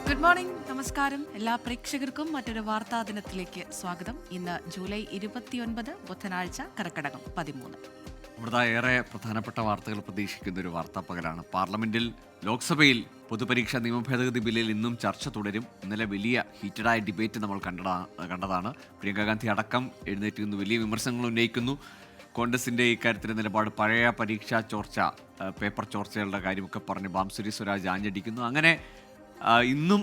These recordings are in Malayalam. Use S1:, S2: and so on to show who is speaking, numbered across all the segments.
S1: ഗുഡ് മോർണിംഗ്, നമസ്കാരം. എല്ലാ പ്രേക്ഷകർക്കും മറ്റൊരു വാർത്താ ദിനത്തിലേക്ക് സ്വാഗതം. ഇന്ന് ജൂലൈ 29 ബുധനാഴ്ച, കർക്കടകം 13.
S2: ഇവിടെ ഏറെ പ്രധാനപ്പെട്ട വാർത്തകൾ പ്രതീക്ഷിക്കുന്ന ഒരു വാർത്താ പകലാണ്. പാർലമെന്റിൽ ലോക്സഭയിൽ പൊതുപരീക്ഷാ നിയമ ഭേദഗതി ബില്ലിൽ ഇന്നും ചർച്ച തുടരും. ഇന്നലെ വലിയ ഹീറ്റഡായ ഡിബേറ്റ് നമ്മൾ കണ്ടതാണ്. പ്രിയങ്ക ഗാന്ധി അടക്കം എഴുന്നേറ്റ് വലിയ വിമർശനങ്ങൾ ഉന്നയിക്കുന്നു. കോൺഗ്രസിന്റെ ഇക്കാര്യത്തിലെ നിലപാട് പഴയ പരീക്ഷാ ചോർച്ച, പേപ്പർ ചോർച്ചകളുടെ കാര്യമൊക്കെ പറഞ്ഞ് ബാംസുരി സ്വരാജ് ആഞ്ഞടിക്കുന്നു. അങ്ങനെ ഇന്നും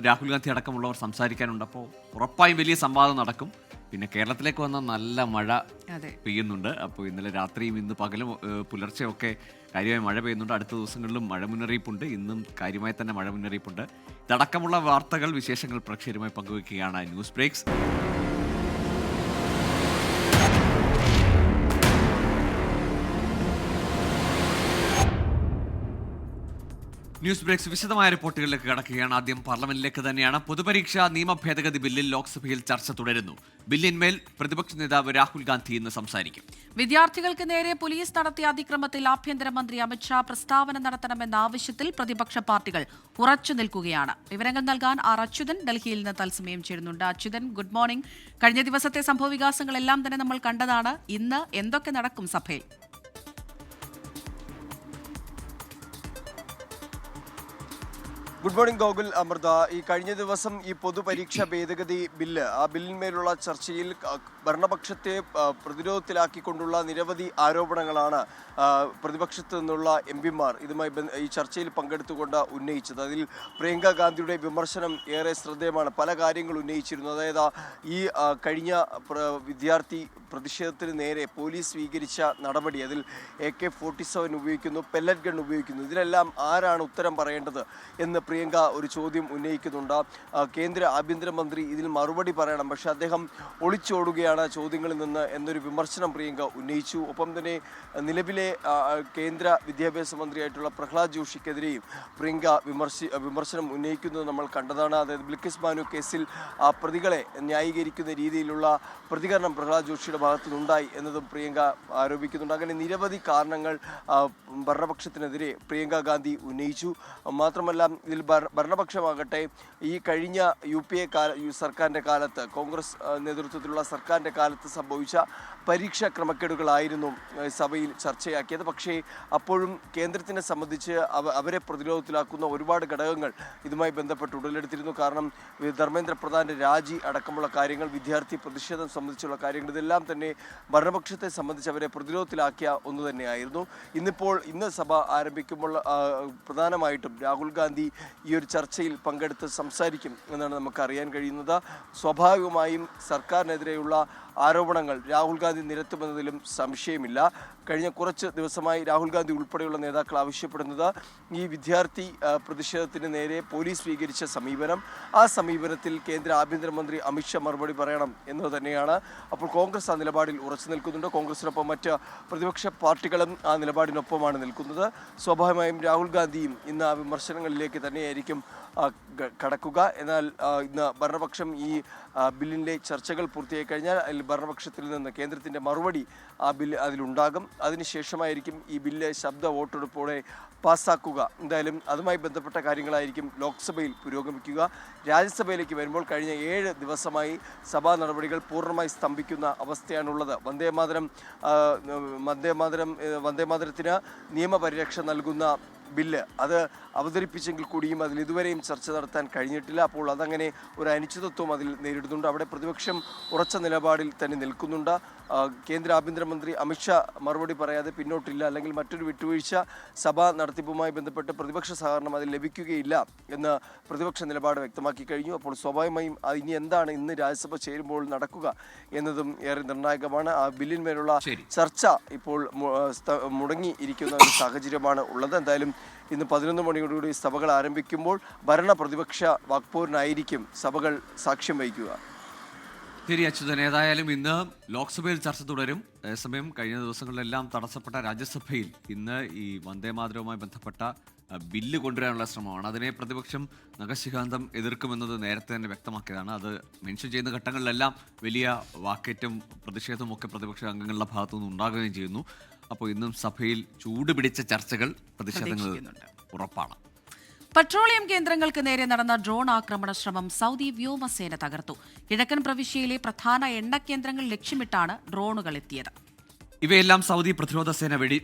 S2: രാഹുൽ ഗാന്ധി അടക്കമുള്ളവർ സംസാരിക്കാനുണ്ട്. അപ്പോൾ ഉറപ്പായും വലിയ സംവാദം നടക്കും. പിന്നെ കേരളത്തിലേക്ക് വന്ന നല്ല മഴ പെയ്യുന്നുണ്ട്. അപ്പോൾ ഇന്നലെ രാത്രിയും ഇന്ന് പകലും പുലർച്ചെയൊക്കെ കാര്യമായി മഴ പെയ്യുന്നുണ്ട്. അടുത്ത ദിവസങ്ങളിലും മഴ മുന്നറിയിപ്പുണ്ട്. ഇന്നും കാര്യമായി തന്നെ മഴ മുന്നറിയിപ്പുണ്ട്. ഇതടക്കമുള്ള വാർത്തകൾ, വിശേഷങ്ങൾ പ്രേക്ഷകരുമായി പങ്കുവയ്ക്കുകയാണ് ന്യൂസ് ബ്രേക്സ്. ന്യൂസ് ബ്രേക്സ് വിശദമായ റിപ്പോർട്ടുകളിലേക്ക് കടക്കുകയാണ്. ആദ്യം പാർലമെന്റിലേക്ക് തന്നെയാണ്. പൊതുപരീക്ഷാ നിയമ ഭേദഗതി ബില്ലിൽ ലോക്സഭയിൽ ചർച്ച തുടരുന്നു. ബില്ലിന്മേൽ പ്രതിപക്ഷ നേതാവ് രാഹുൽ ഗാന്ധി ഇന്ന് സംസാരിക്കും.
S1: വിദ്യാർത്ഥികൾക്ക് നേരെ പോലീസ് നടത്തിയ അതിക്രമത്തിൽ ആഭ്യന്തരമന്ത്രി അമിത്ഷാ പ്രസ്താവന നടത്തണമെന്ന ആവശ്യത്തിൽ പ്രതിപക്ഷ പാർട്ടികൾ ഉറച്ചു നിൽക്കുകയാണ്. വിവരങ്ങൾ നൽകാൻ അച്യുതൻ ഡൽഹിയിൽ നിന്ന് തത്സമയം ചേരുന്നുണ്ട്. Achuthan, good morning. കഴിഞ്ഞ ദിവസത്തെ സംഭവവികാസങ്ങളെല്ലാം തന്നെ നമ്മൾ കണ്ടതാണ്. ഇന്ന് എന്തൊക്കെ നടക്കും സഭയിൽ?
S3: Good morning Gokul, Amritha. ഈ കഴിഞ്ഞ ദിവസം ഈ പൊതുപരീക്ഷാ ഭേദഗതി ബില്ല്, ആ ബില്ലിന്മേലുള്ള ചർച്ചയിൽ ഭരണപക്ഷത്തെ പ്രതിരോധത്തിലാക്കിക്കൊണ്ടുള്ള നിരവധി ആരോപണങ്ങളാണ് പ്രതിപക്ഷത്തു നിന്നുള്ള എംപിമാർ ഈ ചർച്ചയിൽ പങ്കെടുത്തുകൊണ്ട് ഉന്നയിച്ചത്. അതിൽ പ്രിയങ്ക ഗാന്ധിയുടെ വിമർശനം ഏറെ ശ്രദ്ധേയമാണ്. പല കാര്യങ്ങൾ ഉന്നയിച്ചിരുന്നു. അതായത് ഈ കഴിഞ്ഞ വിദ്യാർത്ഥി പ്രതിഷേധത്തിന് നേരെ പോലീസ് സ്വീകരിച്ച നടപടി, അതിൽ AK-47 ഉപയോഗിക്കുന്നു, പെല്ലറ്റ് ഗൺ ഉപയോഗിക്കുന്നു, ഇതിനെല്ലാം ആരാണ് ഉത്തരം പറയേണ്ടത് എന്ന് പ്രിയങ്ക ഒരു ചോദ്യം ഉന്നയിക്കുന്നുണ്ട്. കേന്ദ്ര ആഭ്യന്തരമന്ത്രി ഇതിൽ മറുപടി പറയണം, പക്ഷെ അദ്ദേഹം ഒളിച്ചോടുകയാണ് ചോദ്യങ്ങളിൽ നിന്ന് എന്നൊരു വിമർശനം പ്രിയങ്ക ഉന്നയിച്ചു. ഒപ്പം തന്നെ നിലവിലെ കേന്ദ്ര വിദ്യാഭ്യാസ മന്ത്രിയായിട്ടുള്ള പ്രഹ്ലാദ് ജോഷിക്കെതിരെയും പ്രിയങ്ക വിമർശനം ഉന്നയിക്കുന്നത് നമ്മൾ കണ്ടതാണ്. അതായത് ബിൽക്കിസ് ബാനു കേസിൽ പ്രതികളെ ന്യായീകരിക്കുന്ന രീതിയിലുള്ള പ്രതികരണം പ്രഹ്ലാദ് ജോഷിയുടെ ഭാഗത്തു നിന്നുണ്ടായി എന്നതും പ്രിയങ്ക ആരോപിക്കുന്നുണ്ട്. അങ്ങനെ നിരവധി കാരണങ്ങൾ ഭരണപക്ഷത്തിനെതിരെ പ്രിയങ്ക ഗാന്ധി ഉന്നയിച്ചു. മാത്രമല്ല, ഇതിൽ ഭരണപക്ഷമാകട്ടെ ഈ കഴിഞ്ഞ UPA സർക്കാരിൻ്റെ കാലത്ത്, കോൺഗ്രസ് നേതൃത്വത്തിലുള്ള സർക്കാരിൻ്റെ കാലത്ത് സംഭവിച്ച പരീക്ഷാ ക്രമക്കേടുകളായിരുന്നു സഭയിൽ ചർച്ചയാക്കിയത്. പക്ഷേ അപ്പോഴും കേന്ദ്രത്തിനെ സംബന്ധിച്ച് അവരെ പ്രതിരോധത്തിലാക്കുന്ന ഒരുപാട് ഘടകങ്ങൾ ഇതുമായി ബന്ധപ്പെട്ട് ഉടലെടുത്തിരുന്നു. കാരണം ധർമ്മേന്ദ്ര പ്രധാൻ്റെ രാജി അടക്കമുള്ള കാര്യങ്ങൾ, വിദ്യാർത്ഥി പ്രതിഷേധം സംബന്ധിച്ചുള്ള കാര്യങ്ങൾ, ഇതെല്ലാം തന്നെ ഭരണപക്ഷത്തെ സംബന്ധിച്ച് അവരെ പ്രതിരോധത്തിലാക്കിയ ഒന്ന് തന്നെയായിരുന്നു. ഇന്ന് സഭ ആരംഭിക്കുമ്പോൾ പ്രധാനമായിട്ടും രാഹുൽ ഗാന്ധി ഈ ഒരു ചർച്ചയിൽ പങ്കെടുത്ത് സംസാരിക്കും എന്നാണ് നമുക്ക് അറിയാൻ കഴിയുന്നത്. സ്വാഭാവികമായും സർക്കാരിനെതിരെയുള്ള ആരോപണങ്ങൾ രാഹുൽ ഗാന്ധി നിരത്തുമെന്നതിലും സംശയമില്ല. കഴിഞ്ഞ കുറച്ച് ദിവസമായി രാഹുൽ ഗാന്ധി ഉൾപ്പെടെയുള്ള നേതാക്കൾ ആവശ്യപ്പെടുന്നത് ഈ വിദ്യാർത്ഥി പ്രതിഷേധത്തിന് നേരെ പോലീസ് സ്വീകരിച്ച സമീപനം, ആ സമീപനത്തിൽ കേന്ദ്ര ആഭ്യന്തരമന്ത്രി അമിത്ഷാ മറുപടി പറയണം എന്നത് തന്നെയാണ്. അപ്പോൾ കോൺഗ്രസ് ആ നിലപാടിൽ ഉറച്ചു നിൽക്കുന്നുണ്ട്. കോൺഗ്രസിനൊപ്പം മറ്റ് പ്രതിപക്ഷ പാർട്ടികളും ആ നിലപാടിനൊപ്പമാണ് നിൽക്കുന്നത്. സ്വാഭാവികമായും രാഹുൽ ഗാന്ധിയും ഇന്ന് ആ വിമർശനങ്ങളിലേക്ക് തന്നെയായിരിക്കും കടക്കുക. എന്നാൽ ഇന്ന് ഭരണപക്ഷം ഈ ബില്ലിൻ്റെ ചർച്ചകൾ പൂർത്തിയായി കഴിഞ്ഞാൽ ഭരണപക്ഷത്തിൽ നിന്ന് കേന്ദ്രത്തിൻ്റെ മറുപടി ആ ബില്ല് അതിലുണ്ടാകും. അതിനുശേഷമായിരിക്കും ഈ ബില്ല് ശബ്ദ വോട്ടെടുപ്പോടെ പാസ്സാക്കുക. എന്തായാലും അതുമായി ബന്ധപ്പെട്ട കാര്യങ്ങളായിരിക്കും ലോക്സഭയിൽ പുരോഗമിക്കുക. രാജ്യസഭയിലേക്ക് വരുമ്പോൾ കഴിഞ്ഞ 7 ദിവസമായി സഭാ നടപടികൾ പൂർണ്ണമായി സ്തംഭിക്കുന്ന അവസ്ഥയാണുള്ളത്. വന്ദേമാതരത്തിന് നിയമപരിരക്ഷ നൽകുന്ന ബില്ല് അത് അവതരിപ്പിച്ചെങ്കിൽ കൂടിയും അതിൽ ഇതുവരെയും ചർച്ച നടത്താൻ കഴിഞ്ഞിട്ടില്ല. അപ്പോൾ അതങ്ങനെ ഒരു അനിശ്ചിതത്വം അതിൽ നേരിടുന്നുണ്ട്. അവിടെ പ്രതിപക്ഷം ഉറച്ച നിലപാടിൽ തന്നെ നിൽക്കുന്നുണ്ട്. കേന്ദ്ര ആഭ്യന്തരമന്ത്രി അമിത്ഷാ മറുപടി പറയാതെ പിന്നോട്ടില്ല, അല്ലെങ്കിൽ മറ്റൊരു വിട്ടുവീഴ്ച സഭാ നടത്തിപ്പുമായി ബന്ധപ്പെട്ട് പ്രതിപക്ഷ സഹകരണം അതിൽ ലഭിക്കുകയില്ല എന്ന് പ്രതിപക്ഷ നിലപാട് വ്യക്തമാക്കി കഴിഞ്ഞു. അപ്പോൾ സ്വാഭാവികമായും ഇനി എന്താണ് ഇന്ന് രാജ്യസഭ ചേരുമ്പോൾ നടക്കുക എന്നതും ഏറെ നിർണായകമാണ്. ആ ബില്ലിന്മേലുള്ള ചർച്ച ഇപ്പോൾ മുടങ്ങിയിരിക്കുന്ന ഒരു സാഹചര്യമാണ് ഉള്ളത്. എന്തായാലും ഇന്ന് 11 മണിയോടുകൂടി സഭകൾ ആരംഭിക്കുമ്പോൾ ഭരണ പ്രതിപക്ഷ വാക്പോരിനായിരിക്കും സഭകൾ സാക്ഷ്യം വഹിക്കുക.
S2: ശരി അച്യുതൻ, ഏതായാലും ഇന്ന് ലോക്സഭയിൽ ചർച്ച തുടരും. അതേസമയം കഴിഞ്ഞ ദിവസങ്ങളിലെല്ലാം തടസ്സപ്പെട്ട രാജ്യസഭയിൽ ഇന്ന് ഈ വന്ദേമാതരവുമായി ബന്ധപ്പെട്ട ബില്ല് കൊണ്ടുവരാനുള്ള ശ്രമമാണ്. അതിനെ പ്രതിപക്ഷം നഖശിഖാന്തം എതിർക്കുമെന്നത് നേരത്തെ തന്നെ വ്യക്തമാക്കിയതാണ്. അത് മെൻഷൻ ചെയ്യുന്ന ഘട്ടങ്ങളിലെല്ലാം വലിയ വാക്കേറ്റം, പ്രതിഷേധവും ഒക്കെ പ്രതിപക്ഷ അംഗങ്ങളുടെ ഭാഗത്തുനിന്ന് ഉണ്ടാകുകയും ചെയ്യുന്നു. അപ്പോൾ ഇന്നും സഭയിൽ ചൂടുപിടിച്ച ചർച്ചകൾ, പ്രതിഷേധങ്ങൾ ഉറപ്പാണ്.
S1: പെട്രോളിയം കേന്ദ്രങ്ങൾക്ക് നേരെ നടന്ന ഡ്രോൺ ആക്രമണ ശ്രമം സൗദി വ്യോമസേന തകർത്തു. കിഴക്കൻ പ്രവിശ്യയിലെ പ്രധാന എണ്ണ കേന്ദ്രങ്ങൾ ലക്ഷ്യമിട്ടാണ് ഡ്രോണുകൾ എത്തിയത്.
S2: ഇവയെല്ലാം സൗദി പ്രതിരോധ സേന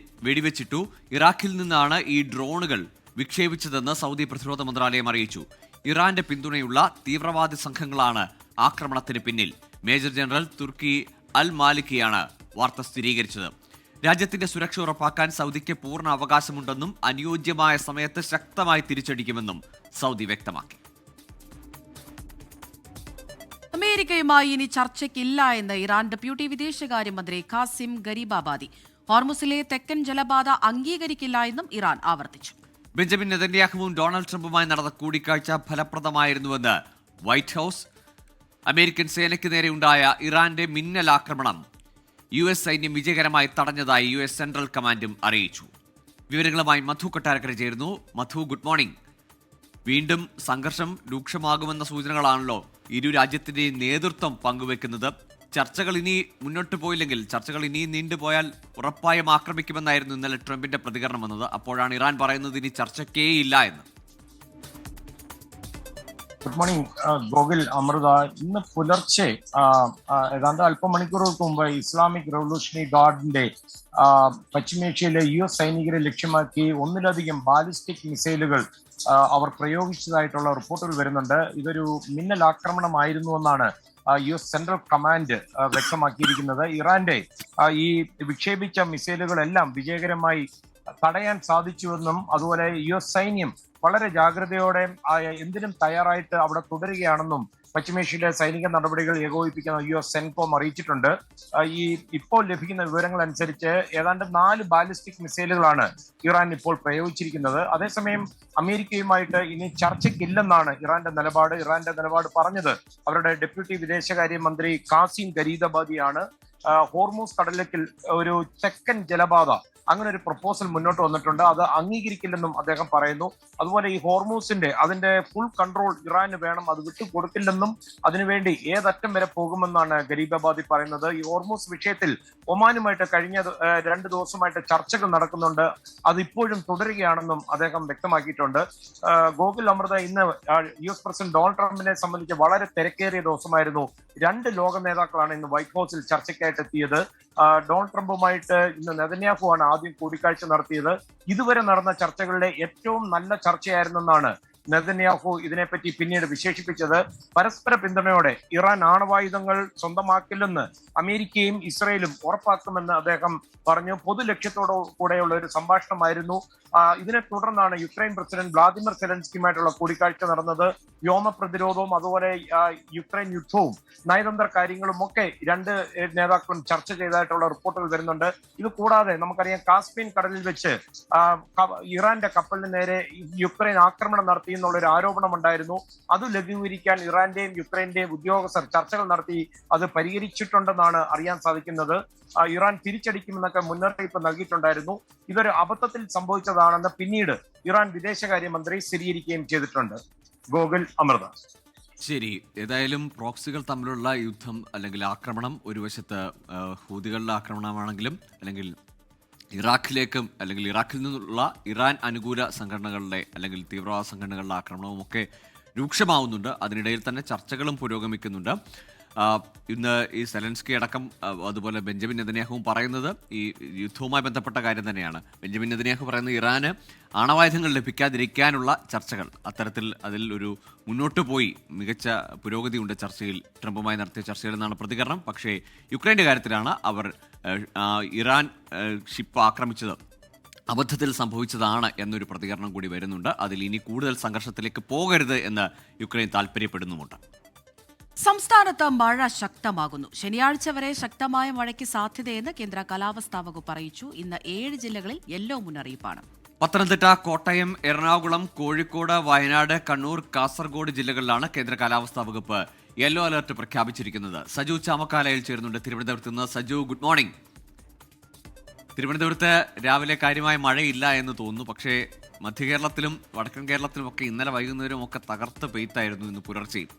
S2: വെടിവെച്ചിട്ടു. ഇറാഖിൽ നിന്നാണ് ഈ ഡ്രോണുകൾ വിക്ഷേപിച്ചതെന്ന് സൗദി പ്രതിരോധ മന്ത്രാലയം അറിയിച്ചു. ഇറാന്റെ പിന്തുണയുള്ള തീവ്രവാദി സംഘങ്ങളാണ് ആക്രമണത്തിന് പിന്നിൽ. മേജർ ജനറൽ തുർക്കി അൽ മാലിക്കിയാണ് വാർത്ത സ്ഥിരീകരിച്ചത്. രാജ്യത്തിന്റെ സുരക്ഷ ഉറപ്പാക്കാൻ സൗദിക്ക് പൂർണ്ണ അവകാശമുണ്ടെന്നും അനുയോജ്യമായ സമയത്ത് ശക്തമായി തിരിച്ചടിക്കുമെന്നും സൗദി വ്യക്തമാക്കി.
S1: അമേരിക്കയുമായി ഇനി ചർച്ചയ്ക്കില്ല എന്ന് ഇറാൻ ഡെപ്യൂട്ടി വിദേശകാര്യമന്ത്രി ഖാസിം ഗരീബാബാദി. ഹോർമുസിലെ തെക്കൻ ജലപാത അംഗീകരിക്കില്ല എന്നും ഇറാൻ ആവർത്തിച്ചു.
S2: ബെഞ്ചമിൻ നെതന്യാഹുവും ഡൊണാൾഡ് ട്രംപുമായി നടന്ന കൂടിക്കാഴ്ച ഫലപ്രദമായിരുന്നുവെന്ന് വൈറ്റ് ഹൌസ്. അമേരിക്കൻ സേനയ്ക്ക് നേരെയുണ്ടായ ഇറാന്റെ മിന്നലാക്രമണം US സൈന്യം വിജയകരമായി തടഞ്ഞതായി US സെൻട്രൽ കമാൻഡും അറിയിച്ചു. വിവരങ്ങളുമായി മധു കൊട്ടാരക്കര ചേരുന്നു. മധു, ഗുഡ് മോർണിംഗ്. വീണ്ടും സംഘർഷം രൂക്ഷമാകുമെന്ന സൂചനകളാണല്ലോ ഇരു രാജ്യത്തിന്റെയും നേതൃത്വം പങ്കുവെക്കുന്നത്. ചർച്ചകൾ ഇനി മുന്നോട്ട് പോയില്ലെങ്കിൽ, ചർച്ചകൾ ഇനിയും നീണ്ടുപോയാൽ ഉറപ്പായും ആക്രമിക്കുമെന്നായിരുന്നു ഇന്നലെ ട്രംപിന്റെ പ്രതികരണം വന്നത്. അപ്പോഴാണ് ഇറാൻ പറയുന്നത് ഇനി ചർച്ചയ്ക്കേ ഇല്ല എന്ന്.
S4: Good morning Gokul, Amritha. ഇന്ന് പുലർച്ചെ ഏതാണ്ട് അല്പമണിക്കൂറുകൾക്ക് മുമ്പ് ഇസ്ലാമിക് റവല്യൂഷണറി ഗാർഡിന്റെ പശ്ചിമേഷ്യയിലെ US സൈനികരെ ലക്ഷ്യമാക്കി ഒന്നിലധികം ബാലിസ്റ്റിക് മിസൈലുകൾ അവർ പ്രയോഗിച്ചതായിട്ടുള്ള റിപ്പോർട്ടുകൾ വരുന്നുണ്ട്. ഇതൊരു മിന്നൽ ആക്രമണമായിരുന്നുവെന്നാണ് US സെൻട്രൽ കമാൻഡ് വ്യക്തമാക്കിയിരിക്കുന്നത്. ഇറാന്റെ ഈ വിക്ഷേപിച്ച മിസൈലുകളെല്ലാം വിജയകരമായി തടയാൻ സാധിച്ചുവെന്നും അതുപോലെ US സൈന്യം വളരെ ജാഗ്രതയോടെ എന്തിനും തയ്യാറായിട്ട് അവിടെ തുടരുകയാണെന്നും പശ്ചിമേഷ്യയിലെ സൈനിക നടപടികൾ ഏകോപിപ്പിക്കുന്ന US സെൻകോം അറിയിച്ചിട്ടുണ്ട്. ഈ ഇപ്പോൾ ലഭിക്കുന്ന വിവരങ്ങൾ അനുസരിച്ച് ഏതാണ്ട് 4 ബാലിസ്റ്റിക് മിസൈലുകളാണ് ഇറാൻ ഇപ്പോൾ പ്രയോഗിച്ചിരിക്കുന്നത്. അതേസമയം അമേരിക്കയുമായിട്ട് ഇനി ചർച്ചയ്ക്കില്ലെന്നാണ് ഇറാന്റെ നിലപാട് പറഞ്ഞത് അവരുടെ ഡെപ്യൂട്ടി വിദേശകാര്യമന്ത്രി ഖാസിം ഗരീബാബാദിയാണ്. ഹോർമൂസ് കടലിൽ ഒരു തെക്കൻ ജലപാത അങ്ങനെ ഒരു പ്രപ്പോസൽ മുന്നോട്ട് വന്നിട്ടുണ്ട്. അത് അംഗീകരിക്കില്ലെന്നും അദ്ദേഹം പറയുന്നു. അതുപോലെ ഈ ഹോർമൂസിന്റെ അതിന്റെ ഫുൾ കൺട്രോൾ ഇറാന് വേണം, അത് വിട്ടുകൊടുക്കില്ലെന്നും അതിനുവേണ്ടി ഏതറ്റം വരെ പോകുമെന്നാണ് ഗരീബാബാദി പറയുന്നത്. ഈ ഹോർമൂസ് വിഷയത്തിൽ ഒമാനുമായിട്ട് കഴിഞ്ഞ 2 ദിവസമായിട്ട് ചർച്ചകൾ നടക്കുന്നുണ്ട്. അത് ഇപ്പോഴും തുടരുകയാണെന്നും അദ്ദേഹം വ്യക്തമാക്കിയിട്ടുണ്ട്. ഗോകുൽ, അമൃത, ഇന്ന് US പ്രസിഡന്റ് ഡൊണാൾഡ് ട്രംപിനെ സംബന്ധിച്ച് വളരെ തിരക്കേറിയ ദിവസമായിരുന്നു. 2 ലോക നേതാക്കളാണ് ഇന്ന് വൈറ്റ് ഹൌസിൽ ചർച്ചയ്ക്കായിട്ട് എത്തിയത്. ഡൊണാൾഡ് ട്രംപുമായിട്ട് ഇന്ന് നെതന്യാഹുവാണ് ആദ്യം കൂടിക്കാഴ്ച നടത്തിയത്. ഇതുവരെ നടന്ന ചർച്ചകളിലെ ഏറ്റവും നല്ല ചർച്ചയായിരുന്നെന്നാണ് നെതന്യാഹു ഇതിനെപ്പറ്റി പിന്നീട് വിശേഷിപ്പിച്ചത്. പരസ്പര പിന്തുണയോടെ ഇറാൻ ആണവായുധങ്ങൾ സ്വന്തമാക്കില്ലെന്ന് അമേരിക്കയും ഇസ്രയേലും ഉറപ്പാക്കുമെന്ന് അദ്ദേഹം പറഞ്ഞു. പൊതു ലക്ഷ്യത്തോടു കൂടെയുള്ള ഒരു സംഭാഷണമായിരുന്നു. ഇതിനെ തുടർന്നാണ് യുക്രൈൻ പ്രസിഡന്റ് വ്ളാദിമിർ സെലൻസ്കിയുമായിട്ടുള്ള കൂടിക്കാഴ്ച നടന്നത്. വ്യോമ പ്രതിരോധവും അതുപോലെ യുക്രൈൻ യുദ്ധവും നയതന്ത്ര കാര്യങ്ങളും ഒക്കെ 2 നേതാക്കളും ചർച്ച ചെയ്തതായിട്ടുള്ള റിപ്പോർട്ടുകൾ വരുന്നുണ്ട്. ഇത് കൂടാതെ നമുക്കറിയാം, കാസ്പിയൻ കടലിൽ വെച്ച് ഇറാന്റെ കപ്പലിന് നേരെ യുക്രൈൻ ആക്രമണം നടത്തി എന്നുള്ളൊരു ആരോപണം ഉണ്ടായിരുന്നു. അത് ലഘൂകരിക്കാൻ ഇറാന്റെയും യുക്രൈന്റെയും ഉദ്യോഗസ്ഥർ ചർച്ചകൾ നടത്തി അത് പരിഹരിച്ചിട്ടുണ്ടെന്നാണ് അറിയാൻ സാധിക്കുന്നത്. ഇറാൻ തിരിച്ചടിക്കുമെന്നൊക്കെ മുന്നറിയിപ്പ് നൽകിയിട്ടുണ്ടായിരുന്നു. ഇതൊരു അബദ്ധത്തിൽ സംഭവിച്ചതാണെന്ന് പിന്നീട് ഇറാൻ വിദേശകാര്യമന്ത്രി സ്ഥിരീകരിക്കുകയും ചെയ്തിട്ടുണ്ട്. ഗോകുൽ, അമൃത.
S2: ശരി, ഏതായാലും പ്രോക്സികൾ തമ്മിലുള്ള യുദ്ധം അല്ലെങ്കിൽ ആക്രമണം ഒരു വശത്ത് ഹൂതികളുടെ ആക്രമണമാണെങ്കിലും അല്ലെങ്കിൽ ഇറാഖിലേക്കും അല്ലെങ്കിൽ ഇറാഖിൽ നിന്നുള്ള ഇറാൻ അനുകൂല സംഘടനകളുടെ അല്ലെങ്കിൽ തീവ്രവാദ സംഘടനകളുടെ ആക്രമണവും ഒക്കെ രൂക്ഷമാവുന്നുണ്ട്. അതിനിടയിൽ തന്നെ ചർച്ചകളും പുരോഗമിക്കുന്നുണ്ട്. ഇന്ന് ഈ സെലൻസ്കി അടക്കം അതുപോലെ ബെഞ്ചമിൻ നെതന്യാഹുവും പറയുന്നത് ഈ യുദ്ധവുമായി ബന്ധപ്പെട്ട കാര്യം തന്നെയാണ്. ബെഞ്ചമിൻ നെതന്യാഹു പറയുന്നത് ഇറാന് ആണവായുധങ്ങൾ ലഭിക്കാതിരിക്കാനുള്ള ചർച്ചകൾ, അത്തരത്തിൽ അതിൽ ഒരു മുന്നോട്ട് പോയി മികച്ച പുരോഗതിയുണ്ട് ചർച്ചയിൽ, ട്രംപുമായി നടത്തിയ ചർച്ചയിൽ നിന്നാണ് പ്രതികരണം. പക്ഷേ യുക്രൈൻ്റെ കാര്യത്തിലാണ് അവർ ഇറാൻ ഷിപ്പ് ആക്രമിച്ചത് അബദ്ധത്തിൽ സംഭവിച്ചതാണ് എന്നൊരു പ്രതികരണം കൂടി വരുന്നുണ്ട്. അതിൽ ഇനി കൂടുതൽ സംഘർഷത്തിലേക്ക് പോകരുത് എന്ന് യുക്രൈൻ താല്പര്യപ്പെടുന്നുമുണ്ട്.
S1: സംസ്ഥാനത്ത് മഴ ശക്തമാകുന്നു. ശനിയാഴ്ച വരെ ശക്തമായ മഴയ്ക്ക് സാധ്യതയെന്ന് കേന്ദ്ര കാലാവസ്ഥാ വകുപ്പ് അറിയിച്ചു. ഇന്ന് 7 ജില്ലകളിൽ യെല്ലോ മുന്നറിയിപ്പാണ്.
S2: പത്തനംതിട്ട, കോട്ടയം, എറണാകുളം, കോഴിക്കോട്, വയനാട്, കണ്ണൂർ, കാസർഗോഡ് ജില്ലകളിലാണ് കേന്ദ്ര കാലാവസ്ഥാ വകുപ്പ് യെല്ലോ അലർട്ട് പ്രഖ്യാപിച്ചിരിക്കുന്നത്. സജു ചാമക്കാലയിൽ ചേരുന്നുണ്ട് തിരുവനന്തപുരത്ത് നിന്ന്. Saju, good morning. തിരുവനന്തപുരത്ത് രാവിലെ കാര്യമായ മഴയില്ല എന്ന് തോന്നുന്നു. പക്ഷേ മധ്യ കേരളത്തിലും വടക്കൻ കേരളത്തിലും ഒക്കെ ഇന്നലെ വൈകുന്നേരവും ഒക്കെ തകർത്ത് പെയ്ത്തായിരുന്നു ഇന്ന് പുലർച്ചെയും.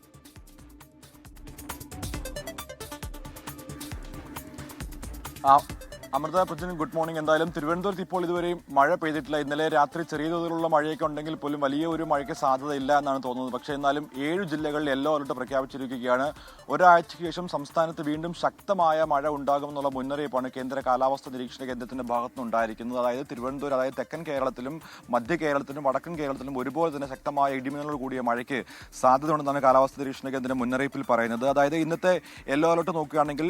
S5: Amrita Prajan good morning. എന്തായാലും തിരുവനന്തപുരത്ത് ഇപ്പോൾ ഇതുവരെയും മഴ പെയ്തിട്ടില്ല. ഇന്നലെ രാത്രി ചെറിയ തോതിലുള്ള മഴയൊക്കെ ഉണ്ടെങ്കിൽ പോലും വലിയ ഒരു മഴയ്ക്ക് സാധ്യതയില്ല എന്നാണ് തോന്നുന്നത്. പക്ഷേ എന്നാലും 7 ജില്ലകളിൽ യെല്ലോ അലർട്ട് പ്രഖ്യാപിച്ചിരിക്കുകയാണ്. ഒരാഴ്ചയ്ക്ക് ശേഷം സംസ്ഥാനത്ത് വീണ്ടും ശക്തമായ മഴ ഉണ്ടാകുമെന്നുള്ള മുന്നറിയിപ്പാണ് കേന്ദ്ര കാലാവസ്ഥാ നിരീക്ഷണ കേന്ദ്രത്തിന്റെ ഭാഗത്തുനിന്നുണ്ടായിരിക്കുന്നത്. അതായത് തിരുവനന്തപുരം, അതായത് തെക്കൻ കേരളത്തിലും മധ്യ കേരളത്തിലും വടക്കൻ കേരളത്തിലും ഒരുപോലെ തന്നെ ശക്തമായ ഇടിമിന്നലോട് കൂടിയ മഴയ്ക്ക് സാധ്യതയുണ്ടെന്നാണ് കാലാവസ്ഥാ നിരീക്ഷണ കേന്ദ്രം മുന്നറിയിപ്പിൽ പറയുന്നത്. അതായത് ഇന്നത്തെ യെല്ലോ അലർട്ട് നോക്കുകയാണെങ്കിൽ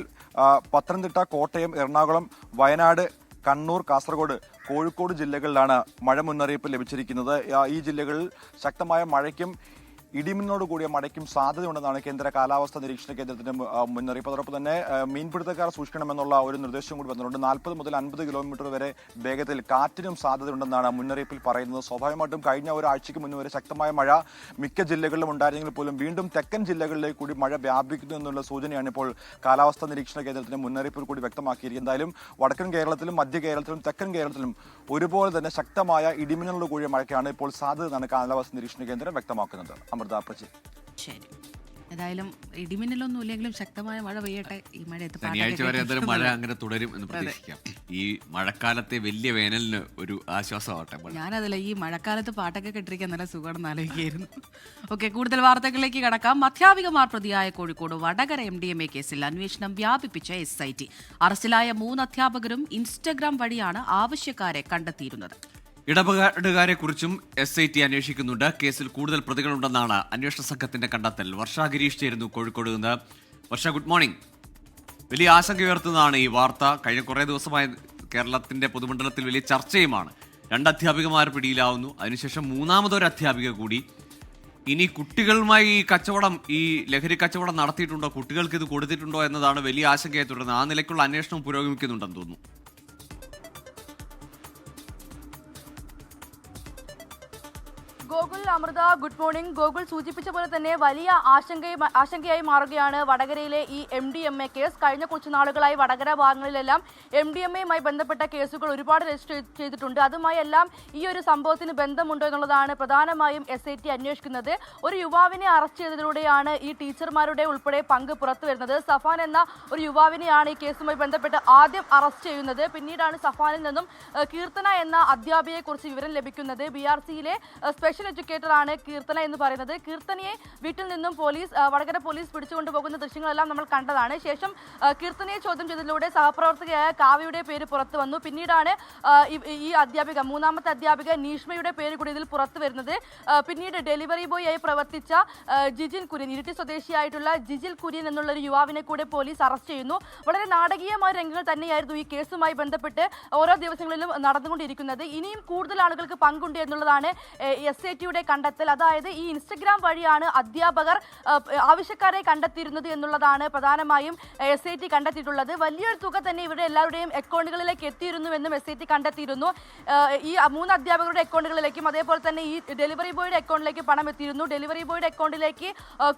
S5: പത്തനംതിട്ട, കോട്ടയം, എറണാകുളം, വയനാട്, കണ്ണൂർ, കാസർഗോഡ്, കോഴിക്കോട് ജില്ലകളിലാണ് മഴ മുന്നറിയിപ്പ് ലഭിച്ചിരിക്കുന്നത്. ഈ ജില്ലകളിൽ ശക്തമായ മഴയ്ക്കും ഇടിമിന്നലോട് കൂടിയ മഴയ്ക്കും സാധ്യതയുണ്ടെന്നാണ് കേന്ദ്ര കാലാവസ്ഥാ നിരീക്ഷണ കേന്ദ്രത്തിന്റെ മുന്നറിയിപ്പ്. അതോടൊപ്പം തന്നെ മീൻപിടുത്തക്കാർ സൂക്ഷിക്കണമെന്നുള്ള ഒരു നിർദ്ദേശം കൂടി വന്നിട്ടുണ്ട്. 40 മുതൽ 50 കിലോമീറ്റർ വരെ വേഗത്തിൽ കാറ്റിനും സാധ്യതയുണ്ടെന്നാണ് മുന്നറിയിപ്പിൽ പറയുന്നത്. സ്വാഭാവികമായിട്ടും കഴിഞ്ഞ ഒരാഴ്ചയ്ക്ക് മുന്നേ വരെ ശക്തമായ മഴ മിക്ക ജില്ലകളിലും ഉണ്ടായിരുന്നെങ്കിൽ പോലും വീണ്ടും തെക്കൻ ജില്ലകളിലേക്ക് കൂടി മഴ വ്യാപിക്കുന്നു എന്നുള്ള സൂചനയാണ് ഇപ്പോൾ കാലാവസ്ഥാ നിരീക്ഷണ കേന്ദ്രത്തിന്റെ മുന്നറിയിപ്പിൽ കൂടി വ്യക്തമാക്കിയിരിക്കുന്നത്. എന്തായാലും വടക്കൻ കേരളത്തിലും മധ്യ കേരളത്തിലും തെക്കൻ കേരളത്തിലും ഒരുപോലെ തന്നെ ശക്തമായ ഇടിമിന്നലോട് കൂടിയ മഴയ്ക്കാണ് ഇപ്പോൾ സാധ്യത എന്നാണ് കാലാവസ്ഥാ നിരീക്ഷണ കേന്ദ്രം വ്യക്തമാക്കുന്നത്.
S1: ശരി, ഏതായാലും ഇടിമിന്നലൊന്നും ഇല്ലെങ്കിലും ശക്തമായ മഴ പെയ്യട്ടെ. ഈ മഴ
S2: ശനിയാഴ്ച വരെ എന്തായാലും മഴ അങ്ങനെ തുടരും എന്ന് പ്രതീക്ഷിക്കാം. ഈ മഴക്കാലത്തെ വലിയ വേനലിന് ഒരു ആശ്വാസമാവട്ടെ.
S1: ഞാനതല്ല, ഈ മഴക്കാലത്ത് പാട്ടൊക്കെ കെട്ടിരിക്കാൻ നല്ല സുഖമാണെന്ന് ആലോചിക്കായിരുന്നു. ഓക്കെ, കൂടുതൽ വാർത്തകളിലേക്ക് കടക്കാം. അധ്യാപികമാർ പ്രതിയായ കോഴിക്കോട് വടകര MDMA കേസിൽ അന്വേഷണം വ്യാപിപ്പിച്ച SIT. അറസ്റ്റിലായ 3 അധ്യാപകരും ഇൻസ്റ്റഗ്രാം വഴിയാണ് ആവശ്യക്കാരെ കണ്ടെത്തിയിരുന്നത്.
S2: ഇടപാടുകാരെ കുറിച്ചും SIT അന്വേഷിക്കുന്നുണ്ട്. കേസിൽ കൂടുതൽ പ്രതികളുണ്ടെന്നാണ് അന്വേഷണ സംഘത്തിന്റെ കണ്ടെത്തൽ. വർഷ ഗിരീഷ് ചേരുന്നു കോഴിക്കോട് നിന്ന്. വർഷ, ഗുഡ് മോർണിംഗ്. വലിയ ആശങ്ക ഉയർത്തുന്നതാണ് ഈ വാർത്ത. കഴിഞ്ഞ കുറേ ദിവസമായി കേരളത്തിന്റെ പൊതുമണ്ഡലത്തിൽ വലിയ ചർച്ചയുമാണ്. 2 അധ്യാപികമാർ പിടിയിലാവുന്നു, അതിനുശേഷം 3ാമതൊരു അധ്യാപിക കൂടി. ഇനി കുട്ടികളുമായി ഈ കച്ചവടം, ഈ ലഹരി കച്ചവടം നടത്തിയിട്ടുണ്ടോ, കുട്ടികൾക്ക് ഇത് കൊടുത്തിട്ടുണ്ടോ എന്നതാണ് വലിയ ആശങ്കയെ തുടർന്ന്. ആ നിലയ്ക്കുള്ള അന്വേഷണം പുരോഗമിക്കുന്നുണ്ടെന്ന് തോന്നുന്നു.
S6: Gokul, Amrita, good morning. ഗോകുൽ സൂചിപ്പിച്ച പോലെ തന്നെ വലിയ ആശങ്കയായി മാറുകയാണ് വടകരയിലെ ഈ MDMA കേസ്. കഴിഞ്ഞ കുറച്ച് നാളുകളായി വടകര ഭാഗങ്ങളിലെല്ലാം MDMAയുമായി ബന്ധപ്പെട്ട കേസുകൾ ഒരുപാട് രജിസ്റ്റർ ചെയ്തിട്ടുണ്ട്. അതുമായി എല്ലാം ഈ ഒരു സംഭവത്തിന് ബന്ധമുണ്ടോ എന്നുള്ളതാണ് പ്രധാനമായും SIT അന്വേഷിക്കുന്നത്. ഒരു യുവാവിനെ അറസ്റ്റ് ചെയ്തതിലൂടെയാണ് ഈ ടീച്ചർമാരുടെ ഉൾപ്പെടെ പങ്ക് പുറത്തു വരുന്നത്. സഫാൻ എന്ന ഒരു യുവാവിനെയാണ് ഈ കേസുമായി ബന്ധപ്പെട്ട് ആദ്യം അറസ്റ്റ് ചെയ്യുന്നത്. പിന്നീടാണ് സഫാനിൽ നിന്നും കീർത്തന എന്ന അധ്യാപികയെക്കുറിച്ച് വിവരം ലഭിക്കുന്നത്. BRCയിലെ സ്പെഷ്യൽ എഡ്യൂക്കേറ്റർ ആണ് കീർത്തന എന്ന് പറയുന്നത്. കീർത്തനയെ വീട്ടിൽ നിന്നും വടകര പോലീസ് പിടിച്ചുകൊണ്ടുപോകുന്ന ദൃശ്യങ്ങളെല്ലാം നമ്മൾ കണ്ടതാണ്. ശേഷം കീർത്തനയെ ചോദ്യം ചെയ്തതിലൂടെ സഹപ്രവർത്തകയായ കാവ്യയുടെ പേര് പുറത്തു വന്നു. പിന്നീടാണ് ഈ അധ്യാപിക, 3ാമത്തെ അധ്യാപിക നീഷ്മയുടെ പേര് കൂടി ഇതിൽ പുറത്തു വരുന്നത്. പിന്നീട് ഡെലിവറി ബോയ് ആയി പ്രവർത്തിച്ച ജിജിൻ കുര്യൻ, ഇരിട്ടി സ്വദേശിയായിട്ടുള്ള ജിജിൽ കുര്യൻ എന്നുള്ള ഒരു യുവാവിനെ കൂടെ പോലീസ് അറസ്റ്റ് ചെയ്യുന്നു. വളരെ നാടകീയമായ രംഗങ്ങൾ തന്നെയായിരുന്നു ഈ കേസുമായി ബന്ധപ്പെട്ട് ഓരോ ദിവസങ്ങളിലും നടന്നുകൊണ്ടിരിക്കുന്നത്. ഇനിയും കൂടുതൽ ആളുകൾക്ക് പങ്കുണ്ട് എന്നുള്ളതാണ് SITയുടെ കണ്ടെത്തൽ. അതായത് ഈ ഇൻസ്റ്റഗ്രാം വഴിയാണ് അധ്യാപകർ ആവശ്യക്കാരെ കണ്ടെത്തിയിരുന്നത് എന്നുള്ളതാണ് പ്രധാനമായും SIT കണ്ടെത്തിയിട്ടുള്ളത്. വലിയൊരു തുക തന്നെ ഇവരുടെ എല്ലാവരുടെയും അക്കൗണ്ടുകളിലേക്ക് എത്തിയിരുന്നുവെന്നും SIT കണ്ടെത്തിയിരുന്നു. ഈ 3 അധ്യാപകരുടെ അക്കൗണ്ടുകളിലേക്കും അതേപോലെ തന്നെ ഈ ഡെലിവറി ബോയുടെ അക്കൗണ്ടിലേക്ക് പണം എത്തിയിരുന്നു. ഡെലിവറി ബോയുടെ അക്കൗണ്ടിലേക്ക്